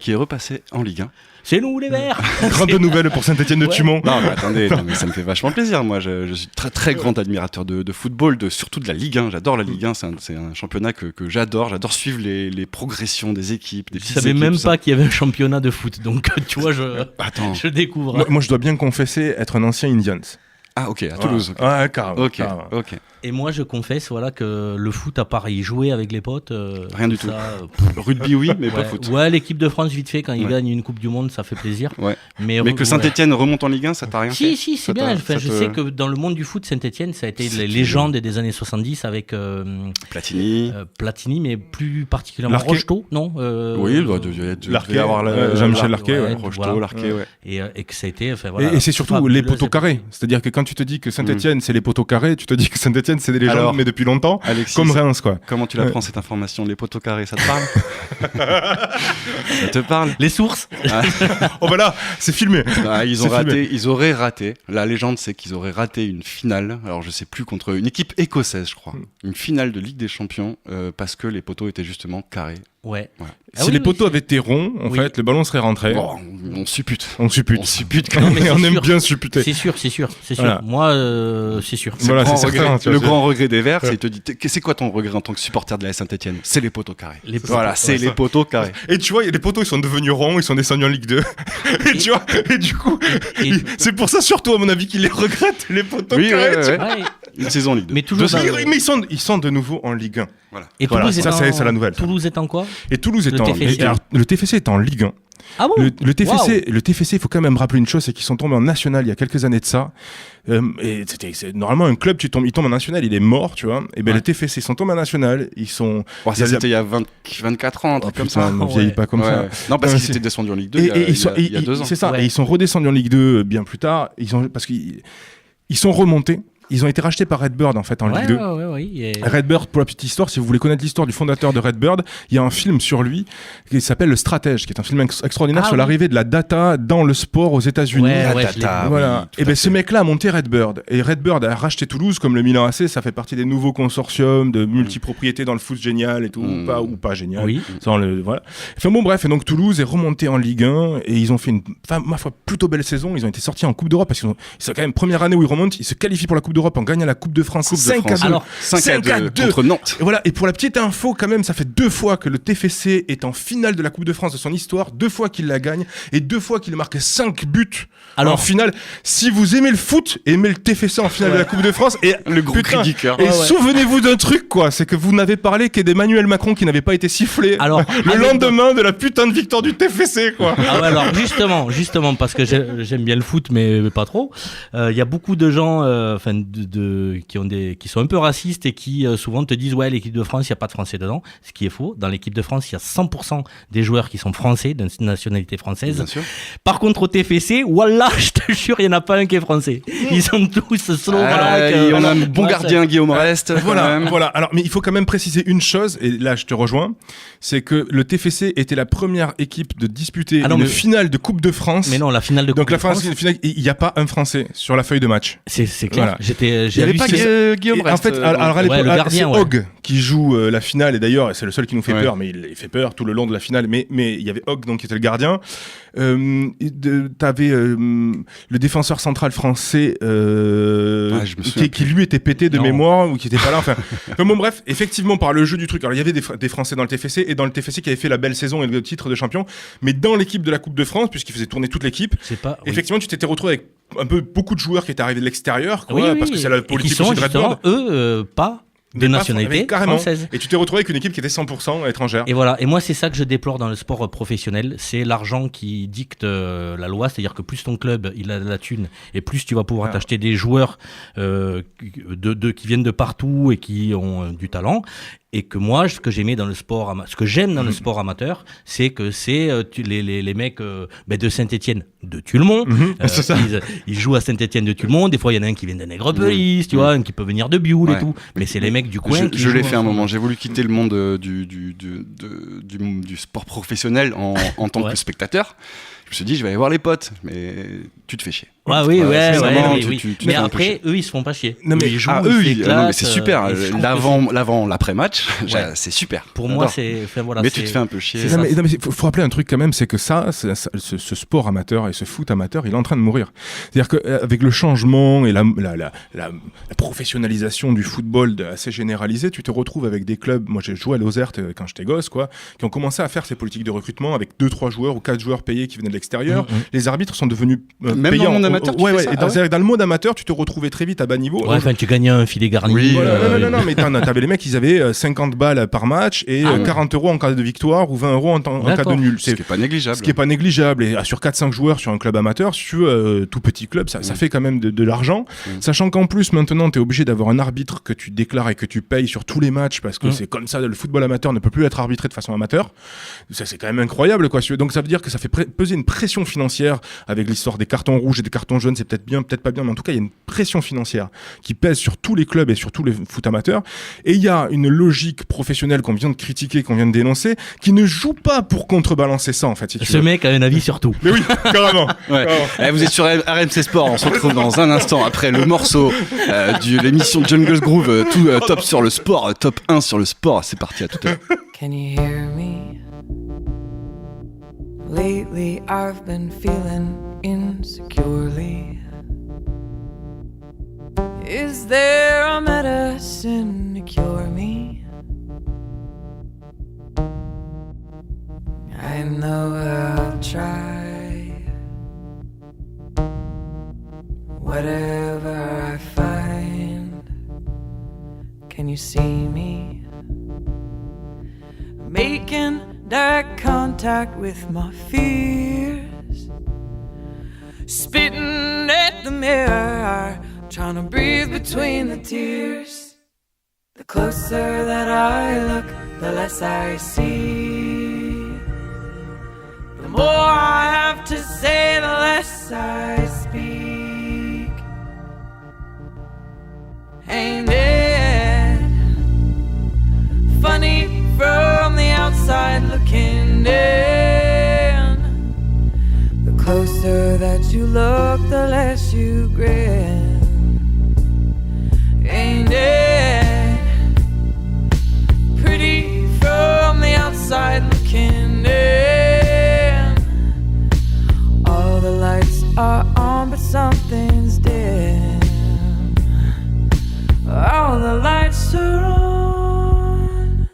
qui est repassé en Ligue 1. C'est nous les Verts. Grande nouvelle pour Saint-Etienne de Thumont. Non, mais attendez, ça me fait vachement plaisir. Moi, je suis très très grand admirateur de football, surtout de la Ligue 1. J'adore la Ligue 1. C'est un championnat que j'adore. J'adore suivre les progressions des équipes. Je savais même pas qu'il y avait un championnat de foot. Donc, tu vois, je découvre. Moi, je dois bien confesser être un ancien Indians. Ah, ok, à Toulouse. Ouais, carrément. Ok. Et moi, je confesse que le foot, à part y jouer avec les potes... rien du tout. Rugby, oui, mais pas foot. Ouais, l'équipe de France, vite fait, quand ils gagnent une Coupe du Monde, ça fait plaisir. Ouais. Mais que Saint-Etienne remonte en Ligue 1, ça t'a rien fait ? Si, c'est bien. Je sais que dans le monde du foot, Saint-Etienne, ça a été les légendes des années 70 avec... Platini, mais plus particulièrement Rocheteau, non Oui, Larquet, Jean-Michel Larquet. Rocheteau, Larquet, ouais. Et que ça a été... Et c'est surtout les poteaux carrés. C'est-à-dire que quand tu te dis que Saint-Etienne, c'est les poteaux carrés, tu te dis que Saint-Etienne, c'est des légendes, mais depuis longtemps, Alexis, comme Reims, quoi. Comment tu l'apprends cette information ? Les poteaux carrés, ça te parle ? Ça te parle ? Les sources. Oh voilà, c'est filmé. Ils auraient raté. La légende, c'est qu'ils auraient raté une finale. Alors je sais plus, contre une équipe écossaise, je crois. Une finale de Ligue des Champions parce que les poteaux étaient justement carrés. Ouais. Si les poteaux avaient été ronds, en fait, le ballon serait rentré. Bon, on suppute. On suppute quand même. On aime bien supputer. C'est sûr. Voilà. Moi, c'est sûr. Voilà, c'est certain. Le grand regret des Verts, c'est il te dit, c'est quoi ton regret en tant que supporter de la Saint-Etienne ? C'est les poteaux carrés. Les poteaux carrés. Et tu vois, les poteaux, ils sont devenus ronds, ils sont descendus en Ligue 2. Et du coup, c'est pour ça surtout, à mon avis, qu'ils les regrettent, les poteaux carrés. Ouais. Une saison en Ligue 2. Mais toujours mais ils sont de nouveau en Ligue 1. Voilà. Et Toulouse c'est la nouvelle. Toulouse est en quoi ? Et Toulouse est le TFC est en Ligue 1. Ah bon ? Le TFC, il faut quand même rappeler une chose, c'est qu'ils sont tombés en national il y a quelques années de ça. Et c'est normalement un club, il tombe en national, il est mort, tu vois. Et le TFC, ils sont tombés en national, ils sont. Ça c'était il y a 24 ans, un truc comme ça. On ne vieillit pas comme ça. Non, parce qu'ils étaient descendus en Ligue 2 il y a 2 ans. C'est ça. Et ils sont redescendus en Ligue 2 bien plus tard. Parce qu'ils sont remontés. Ils ont été rachetés par Redbird en fait en Ligue 2. Redbird, pour la petite histoire, si vous voulez connaître l'histoire du fondateur de Redbird, il y a un film sur lui qui s'appelle Le Stratège, qui est un film extraordinaire sur l'arrivée de la data dans le sport aux États-Unis. Voilà. Et ce mec-là a monté Redbird. Et Redbird a racheté Toulouse, comme le Milan AC, ça fait partie des nouveaux consortiums de multipropriété dans le foot génial et tout, ou pas génial. Oui. Voilà. Enfin bon, bref, et donc Toulouse est remonté en Ligue 1 et ils ont fait ma foi, plutôt belle saison. Ils ont été sortis en Coupe d'Europe parce que c'est quand même première année où ils remontent. Ils se qualifient pour la Coupe d'Europe en gagnant la Coupe de France 5-2. Alors, 5-2 contre Nantes. Et voilà, et pour la petite info quand même, ça fait 2 fois que le TFC est en finale de la Coupe de France de son histoire, 2 fois qu'il la gagne et 2 fois qu'il marque 5 buts en finale. Si vous aimez le foot, aimez le TFC en finale de la Coupe de France et le gros cri du cœur. Et souvenez-vous d'un truc quoi, c'est que vous n'avez parlé qu'd'Emmanuel Macron qui n'avait pas été sifflé le lendemain de la putain de victoire du TFC quoi. Ah ouais, alors justement parce que j'aime bien le foot mais pas trop. Il y a beaucoup de gens qui sont un peu racistes et qui souvent te disent l'équipe de France il y a pas de Français dedans, ce qui est faux. Dans l'équipe de France il y a 100% des joueurs qui sont français d'une nationalité française. Bien sûr. Par contre au TFC, wallah, je te jure il y en a pas un qui est français. Ils sont tous slow. On a un bon gardien Guillaume Rest. Voilà. Alors mais il faut quand même préciser une chose et là je te rejoins, c'est que le TFC était la première équipe de disputer une finale de Coupe de France. Mais non, la finale de Coupe de France. Donc il n'y a pas un Français sur la feuille de match. C'est clair. Voilà. Il n'y avait pas Guillaume Rest. En fait, à l'époque, le gardien, c'est Hogg qui joue la finale et d'ailleurs c'est le seul qui nous fait peur, mais il fait peur tout le long de la finale. Mais il y avait Hogg donc qui était le gardien. T'avais le défenseur central français qui lui était pété de mémoire ou qui était pas là. Enfin, bon, bref, effectivement, par le jeu du truc. Alors, il y avait des Français dans le TFC et dans le TFC qui avaient fait la belle saison et le titre de champion. Mais dans l'équipe de la Coupe de France, puisqu'il faisait tourner toute l'équipe, effectivement, tu t'étais retrouvé avec un peu beaucoup de joueurs qui étaient arrivés de l'extérieur, quoi, parce que c'est la politique aussi de Red Bull. Eux, pas de nationalité française. Et tu t'es retrouvé avec une équipe qui était 100% étrangère. Et voilà. Et moi, c'est ça que je déplore dans le sport professionnel. C'est l'argent qui dicte la loi. C'est-à-dire que plus ton club il a de la thune et plus tu vas pouvoir t'acheter des joueurs qui viennent de partout et qui ont du talent. Et que moi, ce que j'aime dans le sport amateur, c'est que c'est les mecs de Saint-Étienne, de Tulmont. C'est ça. Ils jouent à Saint-Étienne de Tulmont. Des fois, il y en a un qui vient de Nègrepelisse, tu vois, un qui peut venir de Bioul et tout. Mais c'est les mecs du coin. Je l'ai fait un moment. J'ai voulu quitter le monde du sport professionnel en tant que spectateur. Je me suis dit, je vais aller voir les potes, mais tu te fais chier. Oui. Mais après, eux, ils se font pas chier. Non, mais ils jouent, mais c'est super. L'après-match, c'est super. Pour moi, c'est. Mais tu te fais un peu chier. Mais faut rappeler un truc quand même, c'est que ce sport amateur et ce foot amateur, il est en train de mourir. C'est-à-dire qu'avec le changement et la professionnalisation du football assez généralisée, tu te retrouves avec des clubs. Moi, j'ai joué à Lozère quand j'étais gosse, quoi, qui ont commencé à faire ces politiques de recrutement avec 2-3 joueurs ou 4 joueurs payés qui venaient de l'extérieur. Les arbitres sont devenus même payants. Dans le monde amateur, dans le monde amateur, tu te retrouvais très vite à bas niveau. Ouais, enfin, tu gagnais un filet garni. Non, mais t'avais les mecs, ils avaient 50 balles par match et 40 € en cas de victoire ou 20 € en cas de nul. Ce qui est pas négligeable. Ce qui est pas négligeable. Et sur 4-5 joueurs sur un club amateur, sur tout petit club, ça fait quand même de l'argent. Sachant qu'en plus, maintenant, t'es obligé d'avoir un arbitre que tu déclares et que tu payes sur tous les matchs parce que c'est comme ça, le football amateur ne peut plus être arbitré de façon amateur. Ça, c'est quand même incroyable, quoi. Donc, ça veut dire que ça fait peser une pression financière avec l'histoire des cartons rouges et des cartons jaunes. C'est peut-être bien, peut-être pas bien, mais en tout cas, il y a une pression financière qui pèse sur tous les clubs et sur tous les foot amateurs. Et il y a une logique professionnelle qu'on vient de critiquer, qu'on vient de dénoncer, qui ne joue pas pour contrebalancer ça, en fait. Si Ce mec a un avis sur tout. Mais oui, carrément. Vous êtes sur RMC Sport. On se retrouve dans un instant après le morceau de l'émission Jungle Groove, tout top sur le sport, top 1 sur le sport. C'est parti, à tout à l'heure. Can you hear me? Lately I've been feeling insecurely. Is there a medicine to cure me? I know I'll try. Whatever I find, can you see me? Making direct contact with my fears, spitting at the mirror, trying to breathe between the tears. The closer that I look, the less I see. The more I have to say, the less I speak. Ain't it funny from the outside looking in? The closer that you look, the less you grin. Ain't it pretty from the outside looking in? All the lights are on, but something's dim. All the lights are on,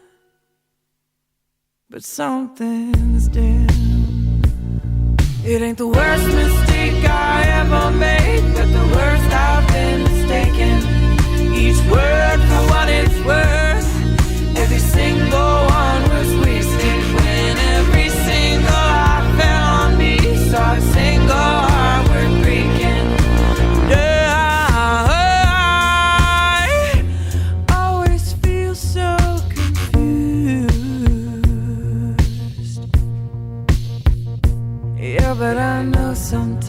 but something's dim. It ain't the worst mistake I ever made, but the worst I've been mistaken. Each word for what it's worth, every single one was wasted. When every single eye fell on me, saw a single heart worth breaking. I always feel so confused. Yeah, but I know sometimes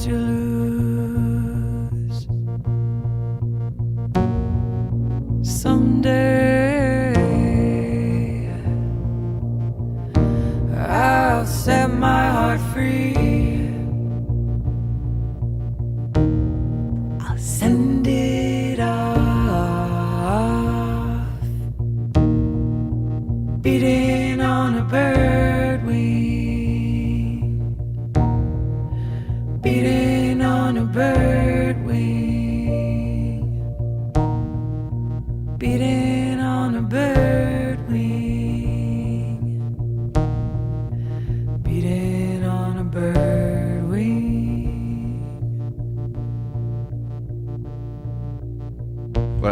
you lose. Someday I'll set my heart free. I'll send it off, beating on a bird wing.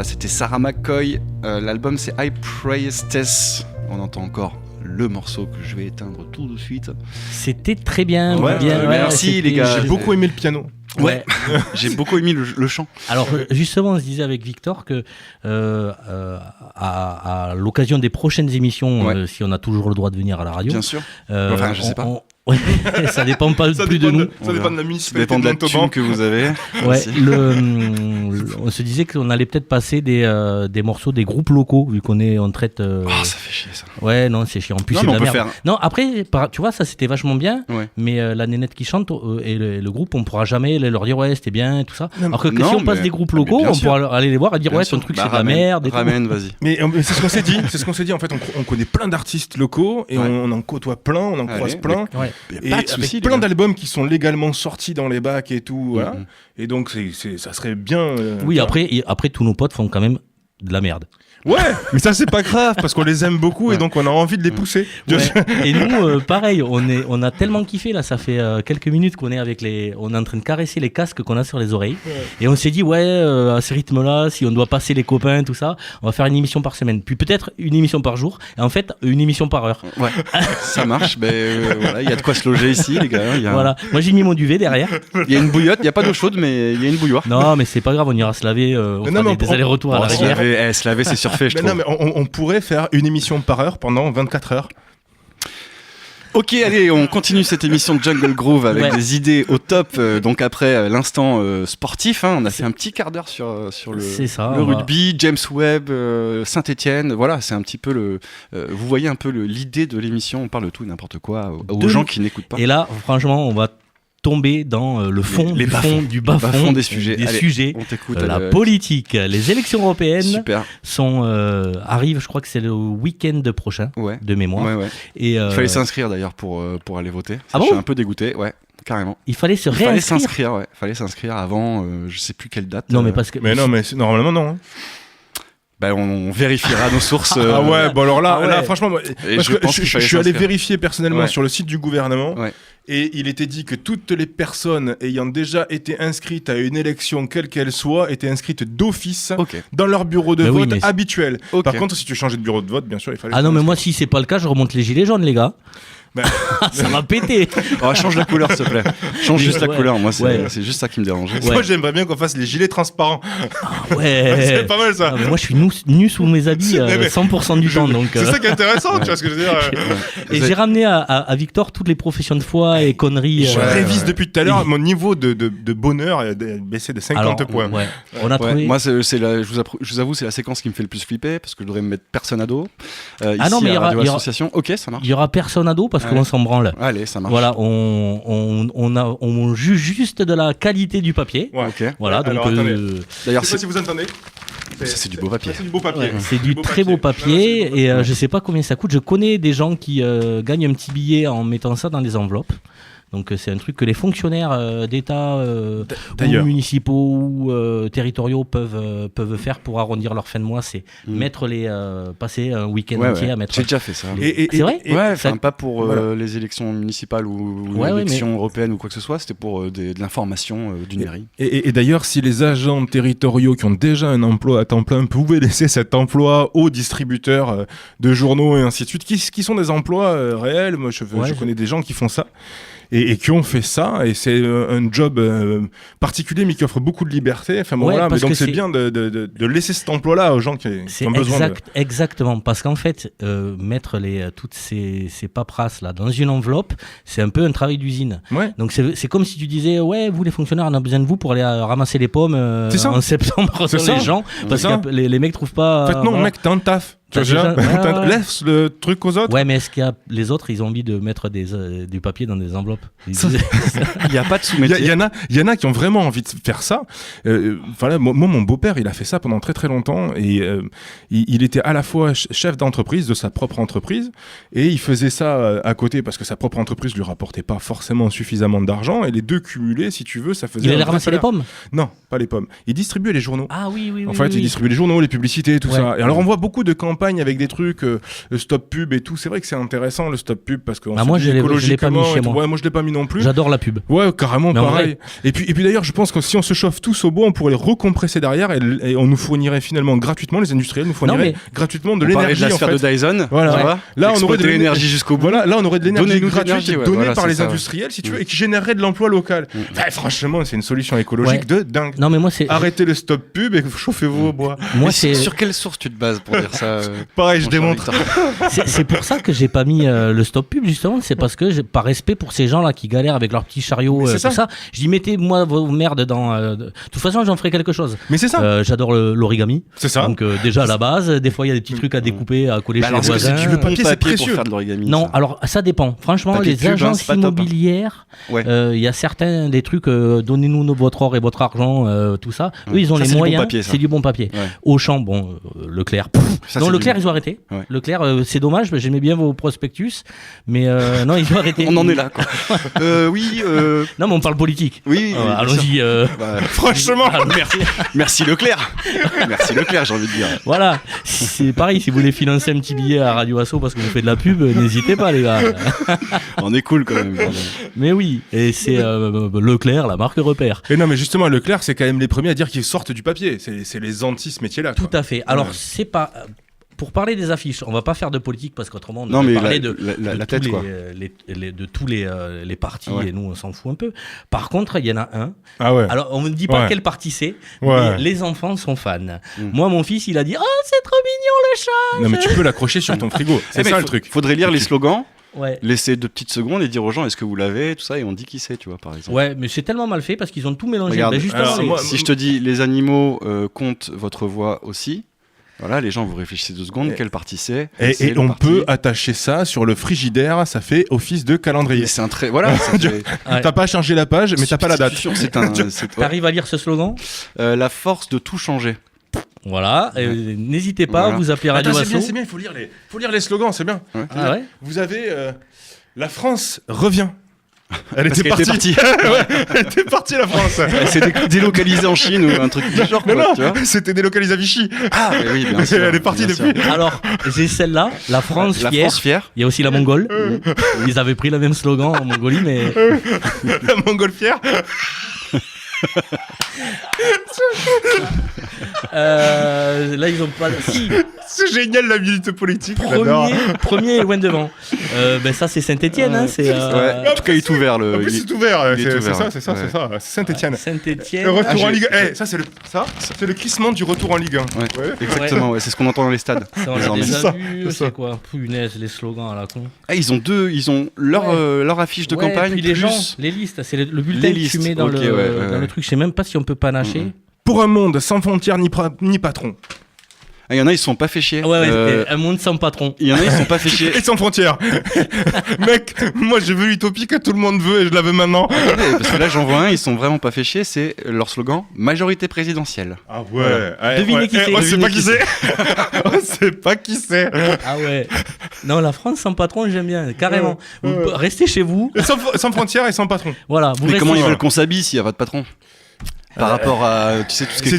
c'était Sarah McCoy. L'album c'est I Priestess. On entend encore le morceau que je vais éteindre tout de suite. C'était très bien. Merci les gars. J'ai beaucoup aimé le piano. Ouais. J'ai beaucoup aimé le chant. Alors justement, on se disait avec Victor que à l'occasion des prochaines émissions, si on a toujours le droit de venir à la radio, bien sûr. Enfin, je sais pas. Ouais, ça dépend pas plus de nous. Ça dépend de la municipalité. Ça dépend de la thune que vous avez. Ouais, on se disait qu'on allait peut-être passer des morceaux des groupes locaux, vu on traite. Ça fait chier ça. Ouais, non, c'est chiant. En plus, c'est de la merde. Non, après, tu vois, ça c'était vachement bien. Ouais. Mais la nénette qui chante et le groupe, on pourra jamais leur dire ouais, c'était bien et tout ça. Alors que si on passe des groupes locaux, on pourra aller les voir et dire ouais, ton truc c'est de la merde. Ramène, vas-y. Mais c'est ce qu'on s'est dit. C'est ce qu'on s'est dit. En fait, on connaît plein d'artistes locaux et on en côtoie plein, on en croise plein. Et avec plein d'albums qui sont légalement sortis dans les bacs et tout, voilà. Et donc ça serait bien. Oui, après tous nos potes font quand même de la merde. Ouais, mais ça c'est pas grave parce qu'on les aime beaucoup et donc on a envie de les pousser. Ouais. Et nous, pareil, on a tellement kiffé là. Ça fait quelques minutes qu'on est on est en train de caresser les casques qu'on a sur les oreilles. Et on s'est dit à ce rythme-là, si on doit passer les copains, tout ça, on va faire une émission par semaine, puis peut-être une émission par jour, et en fait une émission par heure. Ouais, ça marche. Voilà, il y a de quoi se loger ici, les gars. Voilà. Moi j'ai mis mon duvet derrière. Il y a une bouillotte, il y a pas d'eau chaude, mais il y a une bouilloire. Non, mais c'est pas grave, on ira se laver. On fera des allers-retours à la rivière. Se laver, c'est surfait, je trouve. Non, mais on pourrait faire une émission par heure pendant 24 heures. Ok, allez, on continue cette émission de Jungle Groove avec des idées au top. Donc après l'instant sportif, on a fait un petit quart d'heure sur le rugby, James Webb, Saint-Étienne. Voilà, c'est un petit peu vous voyez un peu l'idée de l'émission. On parle de tout et n'importe quoi aux gens qui n'écoutent pas. Et là, franchement, on va tomber dans le fond du bas-fond des sujets. Allez, on t'écoute, la politique. Les élections européennes arrivent, je crois que c'est le week-end prochain, de mémoire. Ouais. Et il fallait s'inscrire d'ailleurs pour aller voter. Je suis un peu dégoûté, carrément. Il fallait réinscrire. Il fallait s'inscrire avant, je sais plus quelle date. Non, mais normalement non. On vérifiera nos sources. Alors là, franchement, je suis allé vérifier personnellement sur le site du gouvernement. Et il était dit que toutes les personnes ayant déjà été inscrites à une élection, quelle qu'elle soit, étaient inscrites d'office dans leur bureau de vote habituel. Par contre, si tu changeais de bureau de vote, bien sûr, il fallait... Ah non, mais moi, si c'est pas le cas, je remonte les gilets jaunes, les gars. Ça va péter. Change la couleur, s'il te plaît. Change juste la couleur. Moi, c'est juste ça qui me dérange. Moi, j'aimerais bien qu'on fasse les gilets transparents. C'est pas mal ça. Mais moi, je suis nu sous mes habits 100% du temps. Donc, c'est ça qui est intéressant, tu vois ce que je veux dire. Et j'ai ramené à Victor toutes les professions de foi et conneries. Je révise depuis tout à l'heure. Mon niveau de bonheur a baissé de 50 points. On a trouvé. Moi, je vous avoue, c'est la séquence qui me fait le plus flipper parce que je devrais me mettre personne à dos. Non, mais il y aura l'association. Ok, ça marche. Il y aura personne à dos parce qu'on s'en branle. Allez, ça marche. Voilà, on juge juste de la qualité du papier. Voilà, donc. D'ailleurs, je sais pas si vous entendez. Ça, c'est du beau papier. C'est du beau papier. C'est du très beau papier et je sais pas combien ça coûte. Je connais des gens qui gagnent un petit billet en mettant ça dans des enveloppes. Donc c'est un truc que les fonctionnaires d'État ou municipaux ou territoriaux peuvent faire pour arrondir leur fin de mois, c'est passer un week-end entier à mettre. J'ai déjà fait ça. C'est vrai. Pas pour les élections municipales ou l'élection européenne ou quoi que ce soit, c'était pour de l'information d'une mairie. Et d'ailleurs, si les agents territoriaux qui ont déjà un emploi à temps plein pouvaient laisser cet emploi aux distributeurs de journaux et ainsi de suite, qui sont des emplois réels, moi je connais des gens qui font ça. Et qui ont fait ça, et c'est un job particulier mais qui offre beaucoup de liberté. Mais donc c'est bien de laisser cet emploi-là aux gens qui ont besoin de... Exactement, parce qu'en fait, mettre toutes ces paperasses là dans une enveloppe, c'est un peu un travail d'usine. Donc c'est comme si tu disais, vous les fonctionnaires, on a besoin de vous pour aller ramasser les pommes en septembre sur les gens, parce que les mecs trouvent pas... En fait non, mec, t'as un taf. Laisse le truc aux autres. Ouais, mais est-ce qu'il y a les autres, ils ont envie de mettre du papier dans des enveloppes? Il n'y a pas de sous-métier. Il y en a qui ont vraiment envie de faire ça. Moi, mon beau-père, il a fait ça pendant très très longtemps et il était à la fois chef d'entreprise de sa propre entreprise et il faisait ça à côté parce que sa propre entreprise lui rapportait pas forcément suffisamment d'argent et les deux cumulés, si tu veux, ça faisait. Il allait ramasser les pommes? Non, pas les pommes. Il distribuait les journaux. Ah oui. Il distribuait les journaux, les publicités, tout ça. Et alors on voit beaucoup de campagnes campagne avec des trucs stop pub et tout. C'est vrai que c'est intéressant le stop pub parce que moi je l'ai pas mis chez moi. Ouais, moi je l'ai pas mis non plus. J'adore la pub. Ouais, carrément pareil. Et puis d'ailleurs, je pense que si on se chauffe tous au bois, on pourrait les recompresser derrière et on nous fournirait finalement gratuitement, les industriels nous fourniraient gratuitement de l'énergie. De la sphère de Dyson. Voilà. Là on aurait de l'énergie jusqu'au bout. Voilà, là on aurait de l'énergie gratuite donnée par les industriels, si tu veux, et qui générerait de l'emploi local. Franchement, c'est une solution écologique de dingue. Non mais moi arrêtez le stop pub et chauffez-vous au bois. Moi c'est sur quelle source tu te bases pour dire ça? Pareil, je démontre. C'est pour ça que j'ai pas mis le stop pub justement, c'est parce que par respect pour ces gens là qui galèrent avec leurs petits chariots tout ça, je dis mettez moi vos merdes dans de toute façon j'en ferai quelque chose. Mais c'est ça. J'adore l'origami. C'est ça. Donc déjà à la base, des fois il y a des petits trucs à découper, à coller chez les voisins. Le papier c'est précieux pour faire de l'origami. Non, alors ça dépend. Franchement, les agences immobilières, il y a certains des trucs donnez-nous votre or et votre argent, tout ça. Eux ils ont les moyens, c'est du bon papier. Auchan, bon, Leclerc. Non, Leclerc ils ont arrêté. Leclerc, c'est dommage, j'aimais bien vos prospectus, mais non ils ont arrêté. On en est là quoi. Oui. Non mais on parle politique. Oui. Allons-y. Franchement. Merci Leclerc. Merci Leclerc, j'ai envie de dire. Voilà, c'est pareil, si vous voulez financer un petit billet à Radio Asso parce que vous faites de la pub, n'hésitez pas les gars. On est cool quand même. Mais oui, et c'est Leclerc, la marque repère. Et non mais justement Leclerc c'est quand même les premiers à dire qu'ils sortent du papier, c'est les anti ce métier là. Tout à fait, alors c'est pas... Pour parler des affiches, on va pas faire de politique parce qu'autrement on va parler de tête, de tous les partis et nous on s'en fout un peu. Par contre, il y en a un. Ah ouais. Alors on me dit pas quel parti c'est, mais les enfants sont fans. Moi mon fils il a dit c'est trop mignon le chat. Non mais tu peux l'accrocher sur ton frigo. C'est ça le truc. Faudrait lire les slogans. Laisser 2 petites secondes et dire aux gens est-ce que vous l'avez, tout ça, et on dit qui c'est, tu vois, par exemple. Ouais, mais c'est tellement mal fait parce qu'ils ont tout mélangé. Regarde, si je te dis les animaux comptent votre voix aussi. Voilà, les gens vous réfléchissez 2 secondes, quelle partie c'est. Et on peut attacher ça sur le frigidaire, ça fait office de calendrier. C'est un très. Voilà. T'as pas chargé la page, mais t'as pas la date. T'arrives à lire ce slogan ? La force de tout changer. Voilà, n'hésitez pas, vous appelez Radio Asso. C'est bien, il faut lire les slogans, c'est bien. Vous avez la France revient. Elle était partie. Elle était partie la France. Elle s'est délocalisée en Chine ou un truc du genre. Mais non, c'était délocalisé à Vichy. Ah oui, bien sûr. Elle est partie depuis. Alors, j'ai celle-là, la France fière. Il y a aussi la Mongole. Ils avaient pris le même slogan en Mongolie, mais... La Mongole fière. Là ils ont pas. Si. C'est génial la minute politique. Premier est loin devant. Ça c'est Saint-Étienne. En tout cas il est ouvert le. En plus c'est ouvert. C'est ça. C'est Saint-Étienne. Saint-Étienne. Le retour en Ligue 1. Ça c'est le crissement du retour en Ligue 1. Exactement. C'est ce qu'on entend dans les stades. C'est quoi? Punaise les slogans à la con. Ils ont leur affiche de campagne. Et puis les gens, les listes. C'est le bulletin que tu mets dans le truc. Je sais même pas si on peut panacher. Pour un monde sans frontières ni patron. Il y en a, ils sont pas fait chier. Un monde sans patron. Il y en a, ils sont pas fait chier. Et sans frontières. Mec, moi je veux l'utopie que tout le monde veut et je la veux maintenant. Parce que là, j'en vois un, ils sont vraiment pas fait chier. C'est leur slogan majorité présidentielle. Ah ouais. Devinez qui c'est. On sait pas qui c'est. On sait pas qui c'est. Ah ouais. Non, la France sans patron, j'aime bien. Carrément. Restez chez vous. Sans frontières et sans patron. Voilà. Mais comment ils veulent qu'on s'habille s'il n'y a pas de patron? Par rapport à, tu sais, tout ce qui est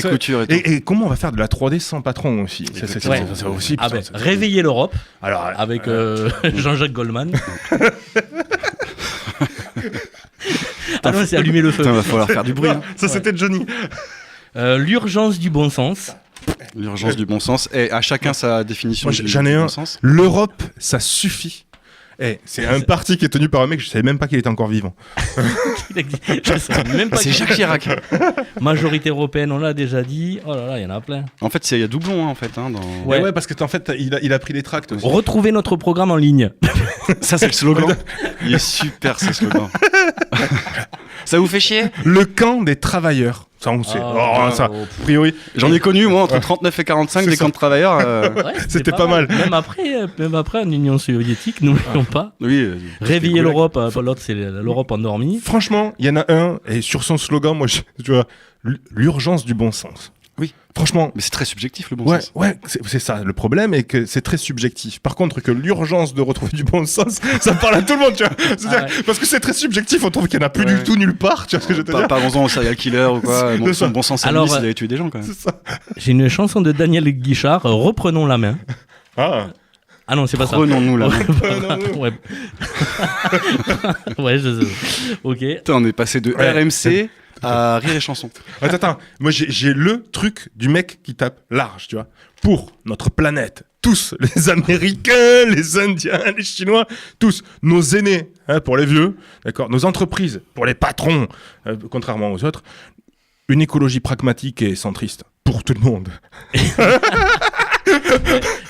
couture, et tout. Et comment on va faire de la 3D sans patron aussi? Ça aussi. Réveiller l'Europe. Alors, avec Jean-Jacques Goldman. Ah non, c'est allumer le feu. Il va falloir faire du bruit. Ça, c'était Johnny. L'urgence du bon sens. L'urgence du bon sens. Et à chacun sa définition du bon sens. L'Europe, ça suffit. C'est un parti qui est tenu par un mec, je savais même pas qu'il était encore vivant. C'est Jacques Chirac. Majorité européenne, on l'a déjà dit. Oh là là, il y en a plein. En fait, il y a doublon en fait. Ouais, parce que en fait, il a pris les tracts aussi. Retrouvez notre programme en ligne. Ça, c'est le slogan. Il est super ce slogan. Ça vous fait chier? Le camp des travailleurs. Ça, on sait. A priori. J'en ai connu, moi, entre 39 et 45, des camps de travailleurs. C'était pas mal. Même après, en Union soviétique, n'oublions pas. Oui. Réveiller l'Europe. L'autre, c'est l'Europe endormie. Franchement, il y en a un, et sur son slogan, moi, tu vois, l'urgence du bon sens. Oui. Franchement. Mais c'est très subjectif le bon sens. Ouais, c'est ça. Le problème est que c'est très subjectif. Par contre, que l'urgence de retrouver du bon sens, ça parle à tout le monde, tu vois. Parce que c'est très subjectif, on trouve qu'il n'y en a plus du tout nulle part, tu vois ce que je veux te dire. Parlons-en au serial killer ou quoi. Son bon sens à lui, s'il avait tué des gens quand même. C'est ça. J'ai une chanson de Daniel Guichard, Reprenons la main. Ah non, c'est pas ça. Prenons-nous la main. Ouais. Ouais, ok. Putain, on est passé de RMC à Rire et Chanson. Attends, moi j'ai le truc du mec qui tape large, tu vois. Pour notre planète, tous, les Américains, les Indiens, les Chinois, tous, nos aînés, pour les vieux, d'accord, nos entreprises, pour les patrons, contrairement aux autres, une écologie pragmatique et centriste, pour tout le monde.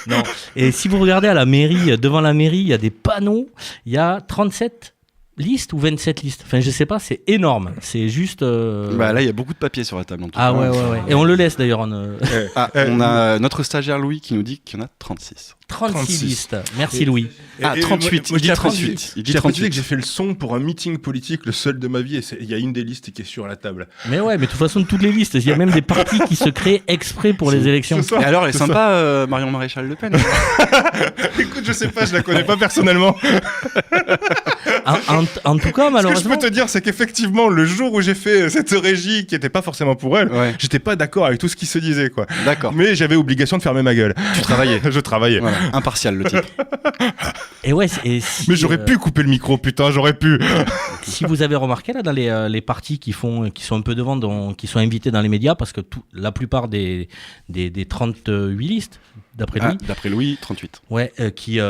Non. Et si vous regardez à la mairie, devant la mairie, il y a des panneaux, il y a 37 listes ou 27 listes. Enfin, je sais pas, c'est énorme. C'est juste. Là, il y a beaucoup de papier sur la table. En tout cas. Ouais. Et on le laisse d'ailleurs. On a notre stagiaire Louis qui nous dit qu'il y en a 36. 36 listes. Merci Louis. 38. Moi, il dit 38. Il dit 38. Que j'ai fait le son pour un meeting politique, le seul de ma vie, et il y a une des listes qui est sur la table. Mais ouais, mais de toute façon, toutes les listes, il y a même des partis qui se créent exprès pour les élections. Et alors, elle est sympa, Marion Maréchal Le Pen. Écoute, je sais pas, je la connais pas personnellement. En tout cas, malheureusement. Ce que je peux te dire, c'est qu'effectivement, le jour où j'ai fait cette régie qui était pas forcément pour elle, j'étais pas d'accord avec tout ce qui se disait, quoi. D'accord. Mais j'avais obligation de fermer ma gueule. Tu travaillais. Je travaillais. Voilà. Impartial, le type. Et ouais, mais j'aurais pu couper le micro, putain, j'aurais pu. Si vous avez remarqué là dans les partis qui sont un peu devant, qui sont invités dans les médias, parce que la plupart des 38 listes, d'après Louis, 38. Ouais, qui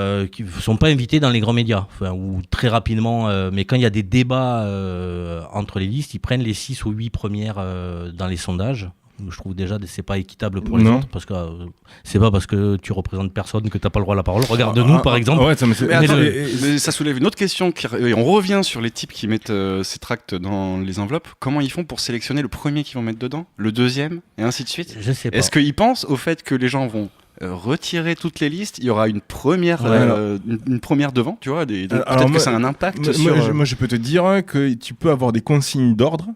sont pas invités dans les grands médias, ou très rapidement. Mais quand il y a des débats entre les listes, ils prennent les 6 ou 8 premières dans les sondages. Je trouve déjà que c'est pas équitable pour les autres, parce que c'est pas parce que tu représentes personne que t'as pas le droit à la parole. Regarde-nous par exemple. Ouais, mais ça soulève une autre question. Et on revient sur les types qui mettent ces tracts dans les enveloppes. Comment ils font pour sélectionner le premier qu'ils vont mettre dedans, le deuxième, et ainsi de suite? Je sais pas. Est-ce qu'ils pensent au fait que les gens vont retirer toutes les listes, il y aura une première devant, tu vois, peut-être que ça a un impact sur... Moi, je peux te dire que tu peux avoir des consignes d'ordre.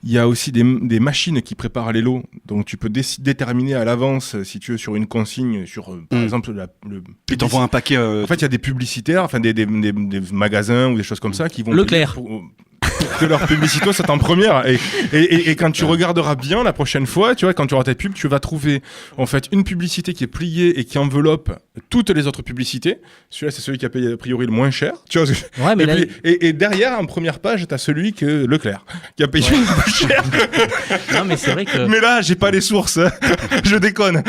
Il y a aussi des machines qui préparent les lots, donc tu peux déterminer à l'avance, si tu veux, sur une consigne, sur par exemple Ils t'envoient un paquet. En fait, il y a des publicitaires, enfin des magasins ou des choses comme ça qui vont. Leclerc. Que leur publicité soit en première, et quand tu regarderas bien la prochaine fois, tu vois, quand tu auras ta pub, tu vas trouver en fait une publicité qui est pliée et qui enveloppe toutes les autres publicités. Celui-là, c'est celui qui a payé a priori le moins cher, tu vois. Ouais, mais et derrière, en première page, t'as celui que Leclerc qui a payé le plus cher. Non, mais c'est vrai que. Mais là, j'ai pas les sources, je déconne.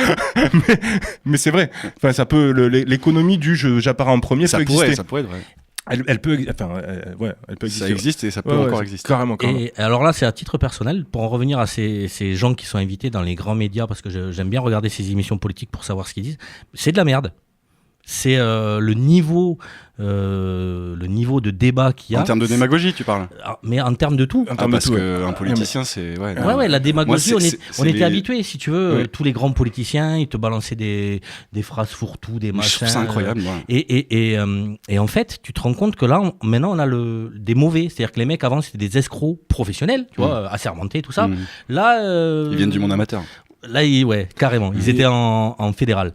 Mais c'est vrai. Enfin, ça peut l'économie du j'apparais en premier, ça peut exister. Ça pourrait être vrai. Elle peut exister. Ça existe et ça peut encore exister. Carrément. Et alors là, c'est à titre personnel, pour en revenir à ces gens qui sont invités dans les grands médias, parce que j'aime bien regarder ces émissions politiques pour savoir ce qu'ils disent, c'est de la merde. C'est le niveau de débat qu'il y a. En termes de démagogie, tu parles. Mais en termes de tout. Parce qu'un politicien, c'est... Ouais, la démagogie, on était habitués, si tu veux. Tous les grands politiciens, ils te balançaient des phrases fourre-tout, des machins. C'est incroyable. Et en fait, tu te rends compte que là, maintenant, on a des mauvais. C'est-à-dire que les mecs, avant, c'était des escrocs professionnels, tu vois, assermentés, tout ça. Là... Ils viennent du monde amateur. Là, carrément. Ils étaient en fédéral.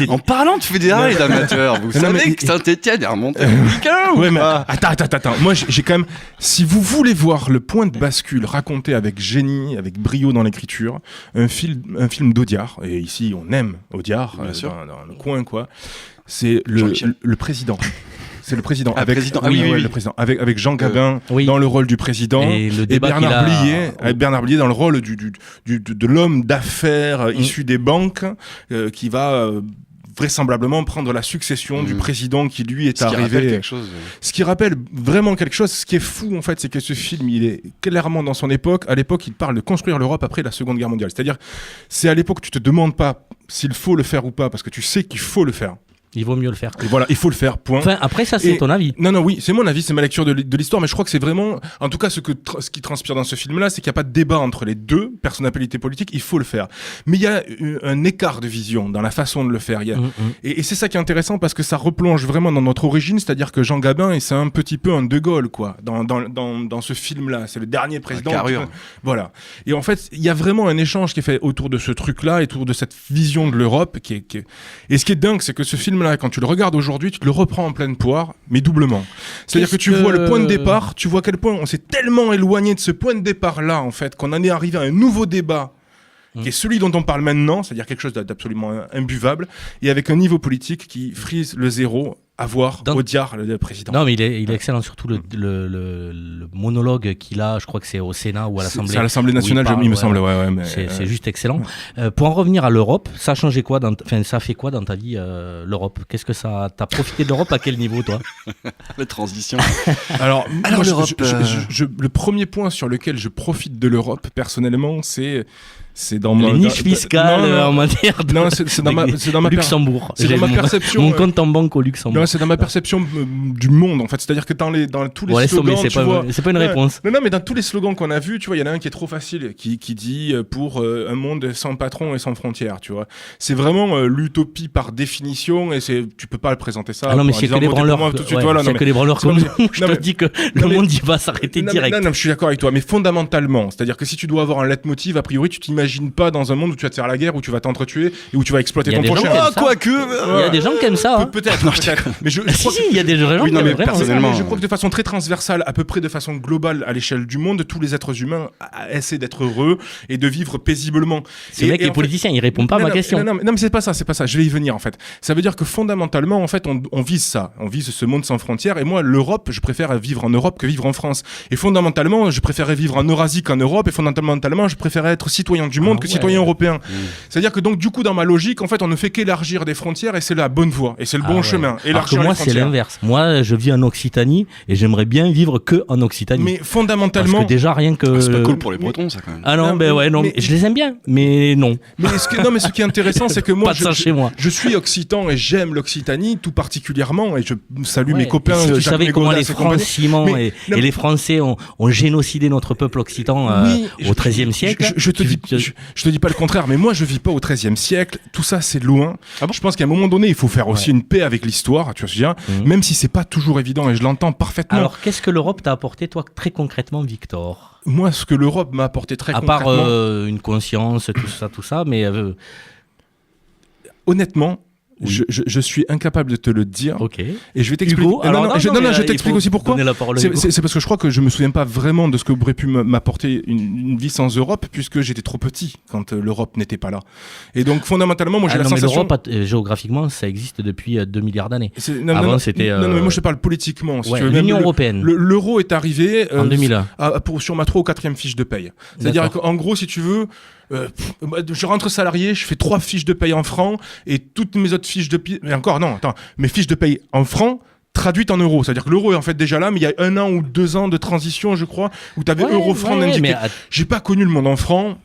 En parlant de fédéral et d'amateurs, vous savez que Saint-Etienne est remonté au week-end ou pas? Attends. Moi, j'ai quand même... Si vous voulez voir le point de bascule raconté avec génie, avec brio dans l'écriture, un film d'Audiard, et ici, on aime Audiard, dans le coin, quoi, c'est le président. C'est le président. Le président. Avec Jean Gabin dans le rôle du président et Bernard Blier dans le rôle de l'homme d'affaires issu des banques qui va vraisemblablement prendre la succession du président qui lui est arrivé. Ce qui rappelle vraiment quelque chose. Ce qui est fou en fait, c'est que ce film, il est clairement dans son époque. À l'époque, il parle de construire l'Europe après la Seconde Guerre mondiale. C'est-à-dire, c'est à l'époque tu te demandes pas s'il faut le faire ou pas, parce que tu sais qu'il faut le faire. Il vaut mieux le faire. Et voilà, il faut le faire, point. Enfin, après, ça, c'est ton avis. Non, oui, c'est mon avis, c'est ma lecture de l'histoire, mais je crois que c'est vraiment, en tout cas, ce qui transpire dans ce film-là, c'est qu'il n'y a pas de débat entre les deux personnalités politiques, il faut le faire. Mais il y a un écart de vision dans la façon de le faire. Et c'est ça qui est intéressant parce que ça replonge vraiment dans notre origine, c'est-à-dire que Jean Gabin, c'est un petit peu un De Gaulle, quoi, dans ce film-là. C'est le dernier président. Voilà. Et en fait, il y a vraiment un échange qui est fait autour de ce truc-là, autour de cette vision de l'Europe, et ce qui est dingue, c'est que ce film-là, quand tu le regardes aujourd'hui, tu te le reprends en pleine poire, mais doublement. C'est-à-dire que tu vois le point de départ, tu vois à quel point on s'est tellement éloigné de ce point de départ-là, en fait, qu'on en est arrivé à un nouveau débat, qui est celui dont on parle maintenant, c'est-à-dire quelque chose d'absolument imbuvable, et avec un niveau politique qui frise le zéro, à voir au diar le président. Non, mais il est excellent, surtout le monologue qu'il a, je crois que c'est au Sénat ou à l'Assemblée. C'est à l'Assemblée nationale, il me semble, mais c'est juste excellent. Pour en revenir à l'Europe, ça a changé quoi ça fait quoi dans ta vie, l'Europe? Qu'est-ce que ça... T'as profité de l'Europe à quel niveau, toi? La transition. Alors moi, l'Europe, le premier point sur lequel je profite de l'Europe, personnellement, c'est dans les niches fiscales en matière de... Non, c'est dans ma Luxembourg. C'est dans ma perception. Mon compte en banque au Luxembourg. Non, c'est dans ma perception du monde, en fait. C'est-à-dire que dans tous les slogans, c'est pas une réponse. Non, mais dans tous les slogans qu'on a vus, tu vois, il y en a un qui est trop facile, qui dit pour un monde sans patron et sans frontières, tu vois. C'est vraiment l'utopie par définition, et tu peux pas le présenter ça. Ah non, mais c'est que les branleurs. C'est que les branleurs comme nous. Je te dis que le monde il va s'arrêter direct. Non, je suis d'accord avec toi, mais fondamentalement, c'est-à-dire que si tu dois avoir un leitmotiv, a priori, tu t'imagines pas dans un monde où tu vas te faire la guerre, où tu vas t'entretuer et où tu vas exploiter ton prochain. Il y a des gens qui aiment ça. Peut-être. Mais je crois il y a des gens qui aiment personnellement. Je crois que de façon très transversale, à peu près de façon globale à l'échelle du monde, tous les êtres humains essaient d'être heureux et de vivre paisiblement. Ce mec est politicien, il répond pas à ma question. Non, mais c'est pas ça. Je vais y venir en fait. Ça veut dire que fondamentalement, en fait, on vise ça. On vise ce monde sans frontières. Et moi, l'Europe, je préfère vivre en Europe que vivre en France. Et fondamentalement, je préférais vivre en Eurasie qu'en Europe. Et fondamentalement, je préférais être citoyen du monde que citoyen européen. C'est-à-dire que donc, du coup, dans ma logique, en fait, on ne fait qu'élargir des frontières et c'est la bonne voie et c'est le bon chemin. Alors que moi, c'est l'inverse. Moi, je vis en Occitanie et j'aimerais bien vivre que en Occitanie. Mais fondamentalement, parce que déjà rien que. C'est pas cool pour les Bretons, ça quand même. Ah non, je les aime bien, mais non. Mais ce qui est intéressant, c'est que moi, je suis occitan et j'aime l'Occitanie tout particulièrement et je salue mes copains. Si tu savais comment les Francimans et les Français ont génocidé notre peuple occitan au XIIIe siècle. Je te dis pas le contraire, mais moi je vis pas au XIIIe siècle. Tout ça c'est loin. Je pense qu'à un moment donné, il faut faire aussi une paix avec l'histoire, tu vois ce que je veux dire, même si c'est pas toujours évident et je l'entends parfaitement. Alors qu'est-ce que l'Europe t'a apporté, toi, très concrètement, Victor? Moi, ce que l'Europe m'a apporté très concrètement, à part une conscience, tout ça, mais honnêtement. Oui. Je suis incapable de te le dire. Ok. Et je vais t'expliquer. Hugo, je t'explique aussi pourquoi. C'est parce que je crois que je me souviens pas vraiment de ce que aurait pu m'apporter une vie sans Europe, puisque j'étais trop petit quand l'Europe n'était pas là. Et donc fondamentalement, moi j'ai la sensation. L'Europe, géographiquement, ça existe depuis 2 milliards d'années. Avant, c'était. Non, mais moi je te parle politiquement. Si tu veux, l'Union européenne. L'euro est arrivé en 2001 sur ma 3e ou 4e fiche de paye. C'est-à-dire qu'en gros, si tu veux. Je rentre salarié, je fais 3 fiches de paye en francs et toutes mes autres fiches de paye, mais encore non, attends, mes fiches de paye en francs traduites en euros, c'est-à-dire que l'euro est en fait déjà là, mais il y a 1 an ou 2 ans de transition, je crois, où tu avais euro-franc indiqué. Mais j'ai pas connu le monde en francs.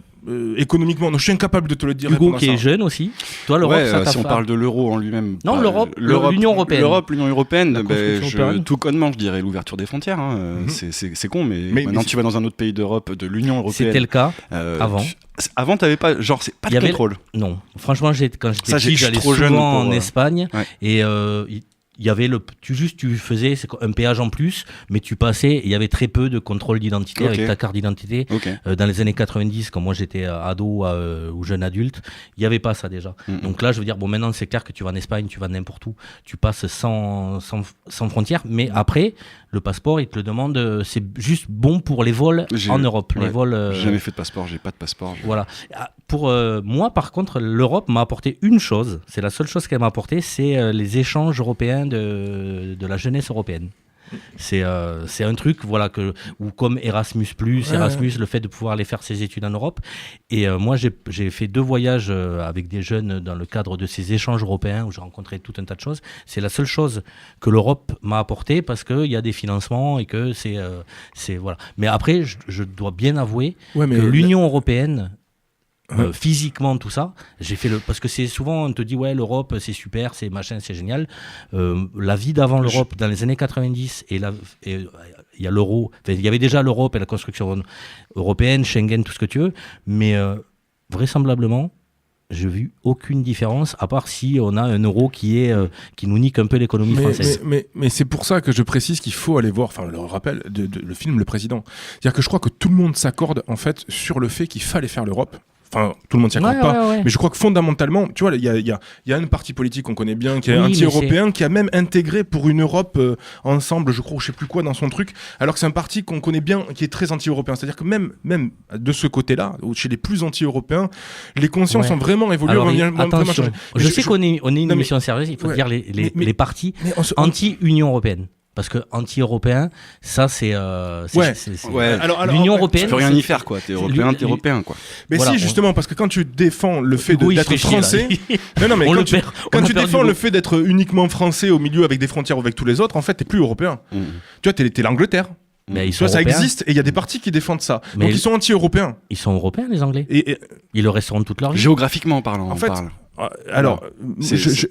Économiquement, donc je suis incapable de te le dire. Hugo qui est jeune aussi. Toi, l'Europe, si on parle de l'euro en lui-même. Non, l'Union européenne. L'Union européenne, tout connement, je dirais l'ouverture des frontières. C'est con, mais maintenant tu vas dans un autre pays d'Europe, de l'Union européenne. C'était le cas avant. Avant, t'avais pas, c'est pas de contrôle. Non, franchement, quand j'étais petit, j'allais souvent en Espagne et il y avait tu faisais un péage en plus, mais tu passais et il y avait très peu de contrôle d'identité avec ta carte d'identité. Dans les années 90, quand moi j'étais ado ou jeune adulte, il n'y avait pas ça déjà. Donc là, je veux dire, bon, maintenant c'est clair que tu vas en Espagne, tu vas n'importe où, tu passes sans frontières, mais après, le passeport, il te le demande, c'est juste bon pour les vols en Europe. Les vols. J'ai jamais fait de passeport, j'ai pas de passeport. Voilà. Pour moi, par contre, l'Europe m'a apporté une chose, c'est la seule chose qu'elle m'a apporté, c'est les échanges européens de la jeunesse européenne. C'est un truc ou comme Erasmus+, le fait de pouvoir aller faire ses études en Europe. Et moi, j'ai fait 2 voyages avec des jeunes dans le cadre de ces échanges européens où j'ai rencontré tout un tas de choses. C'est la seule chose que l'Europe m'a apporté parce qu'il y a des financements et que c'est voilà. Mais après, je dois bien avouer que l'Union européenne physiquement tout ça, j'ai fait parce que c'est souvent on te dit ouais l'Europe c'est super, c'est machin, c'est génial. La vie d'avant l'Europe dans les années 90 et il y a l'euro, il y avait déjà l'Europe et la construction européenne, Schengen, tout ce que tu veux, mais vraisemblablement j'ai vu aucune différence à part si on a un euro qui nous nique un peu l'économie française. Mais c'est pour ça que je précise qu'il faut aller voir, enfin le rappel le film Le Président. C'est-à-dire que je crois que tout le monde s'accorde en fait sur le fait qu'il fallait faire l'Europe. Enfin, tout le monde s'y accorde pas, mais je crois que fondamentalement, tu vois, il y a un parti politique qu'on connaît bien, qui est anti-européen, qui a même intégré pour une Europe ensemble, je crois, ou je sais plus quoi, dans son truc, alors que c'est un parti qu'on connaît bien, qui est très anti-européen. C'est-à-dire que même de ce côté-là, chez les plus anti-européens, les consciences ont vraiment évolué. Alors, attention, je sais qu'on est une émission sérieuse, il faut dire les partis anti-Union européenne. Parce que anti-européen, ça c'est l'Union européenne. Tu peux rien y faire quoi. T'es européen, t'es européen quoi. Mais voilà, si justement, parce que quand tu défends le fait d'être français, mais quand tu défends le fait d'être uniquement français au milieu avec des frontières avec tous les autres, en fait, t'es plus européen. Tu vois, t'es l'Angleterre. Mais tu vois, ça existe et il y a des partis qui défendent ça. Donc ils sont anti-européens. Ils sont européens les Anglais. Et ils le resteront toute leur vie. Géographiquement parlant. En fait. Alors,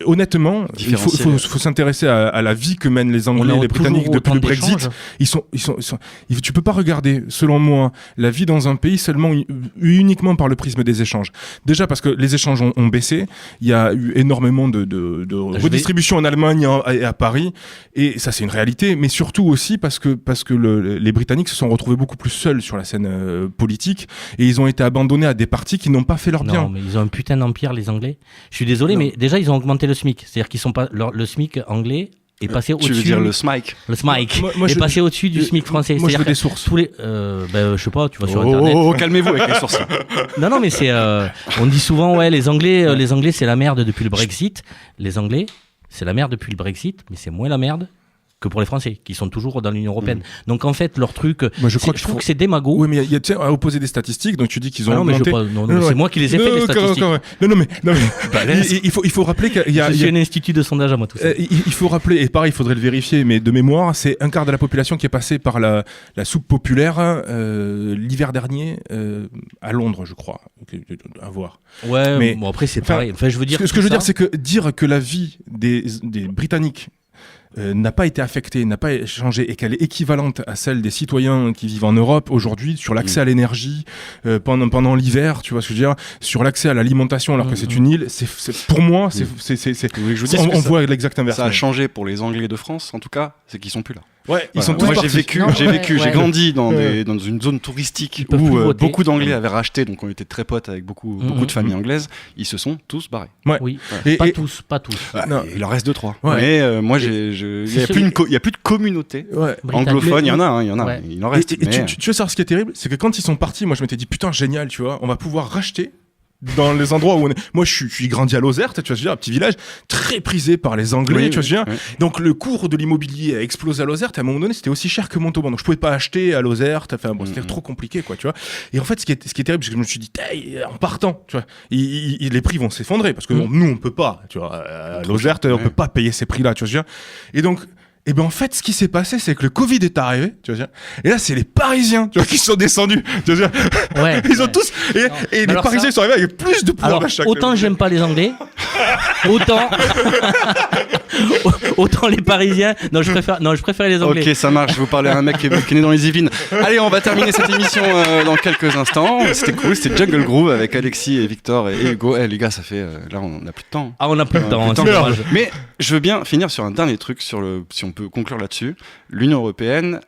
honnêtement, il faut s'intéresser à la vie que mènent les Anglais et les Britanniques depuis le Brexit. Tu peux pas regarder, selon moi, la vie dans un pays seulement uniquement par le prisme des échanges. Déjà parce que les échanges ont baissé, il y a eu énormément de redistribution en Allemagne et à Paris, et ça c'est une réalité, mais surtout aussi parce que les Britanniques se sont retrouvés beaucoup plus seuls sur la scène politique, et ils ont été abandonnés à des partis qui n'ont pas fait leur bien. Non, mais ils ont un putain d'empire, les Anglais. Je suis désolé, mais déjà, ils ont augmenté le SMIC. C'est-à-dire qu'ils sont pas, le SMIC anglais est passé au-dessus. Tu veux dire le SMIC? Le SMIC est passé au-dessus du SMIC français. Moi, je veux des sources. Je sais pas, tu vas sur Internet. Calmez-vous avec les sources. Non, mais c'est. On dit souvent, les Anglais, c'est la merde depuis le Brexit. Les Anglais, c'est la merde depuis le Brexit, mais c'est moins la merde que pour les Français, qui sont toujours dans l'Union européenne. Donc en fait, leur truc, je trouve que c'est démago. Oui, mais il y a à opposer des statistiques, donc tu dis qu'ils ont augmenté. Non, c'est moi qui les ai fait, les statistiques. Non, mais il faut rappeler qu'il y a... Je suis un institut de sondage à moi tout ça. Il faut rappeler, et pareil, il faudrait le vérifier, mais de mémoire, c'est un quart de la population qui est passée par la soupe populaire l'hiver dernier à Londres, je crois. À voir. Ouais, mais bon, après c'est pareil. Enfin, je veux dire ce que je veux dire, c'est que dire que la vie des Britanniques n'a pas été affectée, n'a pas changé et qu'elle est équivalente à celle des citoyens qui vivent en Europe aujourd'hui sur l'accès à l'énergie pendant l'hiver, tu vois ce que je veux dire, sur l'accès à l'alimentation alors que c'est une île, c'est pour moi on voit l'exact inverse. Ça a changé pour les Anglais de France en tout cas, c'est qu'ils sont plus là. Ouais, ils sont tous Moi, j'ai grandi dans une zone touristique où beaucoup d'Anglais avaient racheté, donc on était très potes avec beaucoup de familles anglaises. Ils se sont tous barrés. Ouais. Oui. Pas tous. Il en reste 2-3. Ouais. Mais moi, il y a plus de communauté anglophone. Il y en a, il en reste. Et tu veux savoir ce qui est terrible, c'est que quand ils sont partis, moi je m'étais dit putain génial, tu vois, on va pouvoir racheter. Dans les endroits où on est. Moi, je suis grandi à Lozère, tu vois, je veux dire, un petit village très prisé par les Anglais, tu vois, je veux dire. Donc, le cours de l'immobilier a explosé à Lozère. À un moment donné, c'était aussi cher que Montauban. Donc, je pouvais pas acheter à Lozère. C'était trop compliqué, quoi, tu vois. Et en fait, ce qui est terrible, c'est que je me suis dit, en partant, tu vois, les prix vont s'effondrer parce que nous, on peut pas, tu vois, à Lozère, on peut pas payer ces prix-là, tu vois, je veux dire. Et donc, et ben en fait, ce qui s'est passé, c'est que le Covid est arrivé, tu vois. Et là, c'est les Parisiens, tu vois, qui sont descendus. Tu vois, ils ont tous. Et les Parisiens sont arrivés avec plus de pouvoir d'achat. Autant j'aime pas les Anglais, autant les Parisiens. Je préfère les Anglais. Ok, ça marche. Je vous parlais à un mec qui est né dans les Yvelines. Allez, on va terminer cette émission dans quelques instants. C'était cool. C'était Jungle Groove avec Alexis et Victor et Hugo. Les gars, ça fait là, on n'a plus de temps. On n'a plus de temps. Mais je veux bien finir sur un dernier truc si on peut conclure là-dessus. L'Union européenne,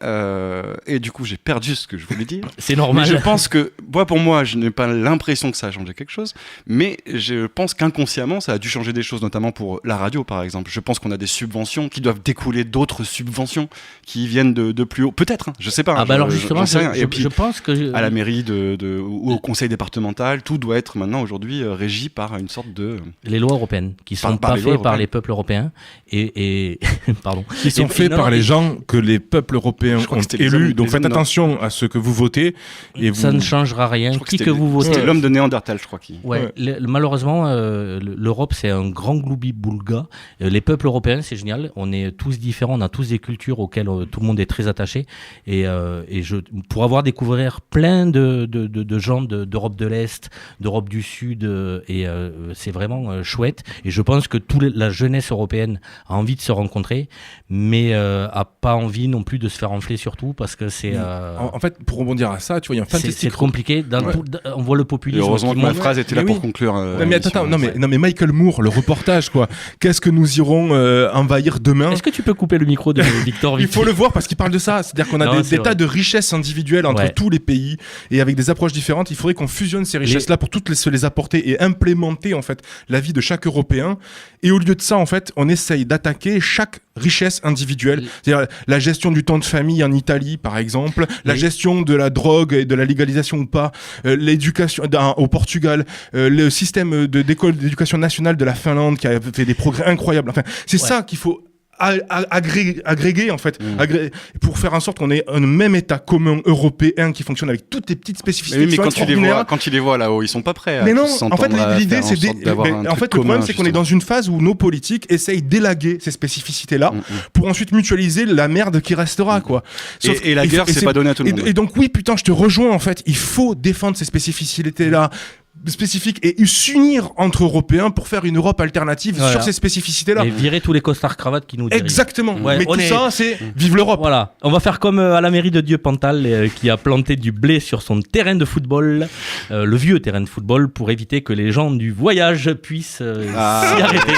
et du coup j'ai perdu ce que je voulais dire. C'est normal. Mais je pense que, pour moi, je n'ai pas l'impression que ça a changé quelque chose, mais je pense qu'inconsciemment ça a dû changer des choses, notamment pour la radio par exemple. Je pense qu'on a des subventions qui doivent découler d'autres subventions qui viennent de plus haut. Peut-être, je sais pas. Alors justement, je pense que... À la mairie ou au conseil départemental, tout doit être maintenant aujourd'hui régi par une sorte de... Les lois européennes, qui sont pas faites par les peuples européens et pardon. Qui sont faits par les gens que les peuples européens ont élus. Donc faites attention à ce que vous votez. Et ça ne changera rien. Qui que vous votez. C'était l'homme de Néandertal, je crois. Malheureusement, l'Europe, c'est un grand gloubi-boulga. Les peuples peuple européen, c'est génial. On est tous différents, on a tous des cultures auxquelles tout le monde est très attaché. Et pour avoir découvert plein de gens d'Europe de l'Est, d'Europe du Sud, c'est vraiment chouette. Et je pense que toute la jeunesse européenne a envie de se rencontrer, mais a pas envie non plus de se faire enfler surtout, parce que c'est... En fait, pour rebondir à ça, tu vois, il y a un fantastique... C'est compliqué. On voit le populisme. Et heureusement que ma phrase était là pour conclure. Non mais Michael Moore, le reportage, quoi. Qu'est-ce que nous irons envahir demain? Est-ce que tu peux couper le micro de Victor? Il faut le voir parce qu'il parle de ça. C'est-à-dire qu'on a des tas de richesses individuelles entre tous les pays et avec des approches différentes. Il faudrait qu'on fusionne ces richesses-là pour toutes se les apporter et implémenter en fait la vie de chaque Européen. Et au lieu de ça, en fait, on essaye d'attaquer chaque richesse individuelle. C'est-à-dire la gestion du temps de famille en Italie, par exemple, la gestion de la drogue et de la légalisation ou pas, l'éducation au Portugal, le système d'école d'éducation nationale de la Finlande qui a fait des progrès incroyables. Enfin, c'est ça qu'il faut agréger en fait, pour faire en sorte qu'on ait un même état commun européen qui fonctionne avec toutes les petites spécificités. Mais quand tu les vois là-haut, ils sont pas prêts. Mais non, en fait l'idée c'est le problème c'est qu'on est dans une phase où nos politiques essayent d'élaguer ces spécificités là pour ensuite mutualiser la merde qui restera quoi. Et la guerre c'est pas donné à tout le monde. Et donc oui putain je te rejoins en fait, il faut défendre ces spécificités là spécifiques et s'unir entre Européens pour faire une Europe alternative sur ces spécificités-là. Et virer tous les costards cravates qui nous dirigent. Exactement. Ouais, mais tout ça, c'est vive l'Europe. Voilà. On va faire comme à la mairie de Dieu-Pantal qui a planté du blé sur son terrain de football, le vieux terrain de football, pour éviter que les gens du voyage puissent s'y arrêter.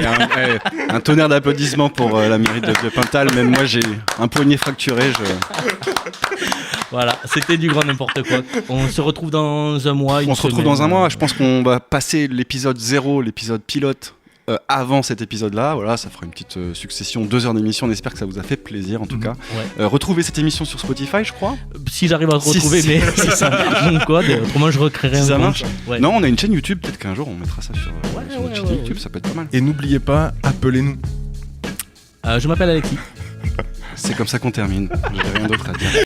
Un tonnerre d'applaudissements pour la mairie de Dieu-Pantal. Même moi, j'ai un poignet fracturé. Voilà, c'était du grand n'importe quoi. On se retrouve dans un mois. On se retrouve dans un mois. Je pense qu'on va passer l'épisode 0, l'épisode pilote, avant cet épisode-là. Voilà, ça fera une petite succession, 2 heures d'émission. On espère que ça vous a fait plaisir, en tout cas. Retrouvez cette émission sur Spotify, je crois. Si j'arrive à retrouver, mais si ça marche, mon code. Autrement, je recréerai un ça compte. marche. Ouais. Non, on a une chaîne YouTube. Peut-être qu'un jour, on mettra ça sur notre chaîne YouTube. Ça peut être pas mal. Et n'oubliez pas, appelez-nous. Je m'appelle Alexis. C'est comme ça qu'on termine. J'ai rien d'autre à dire.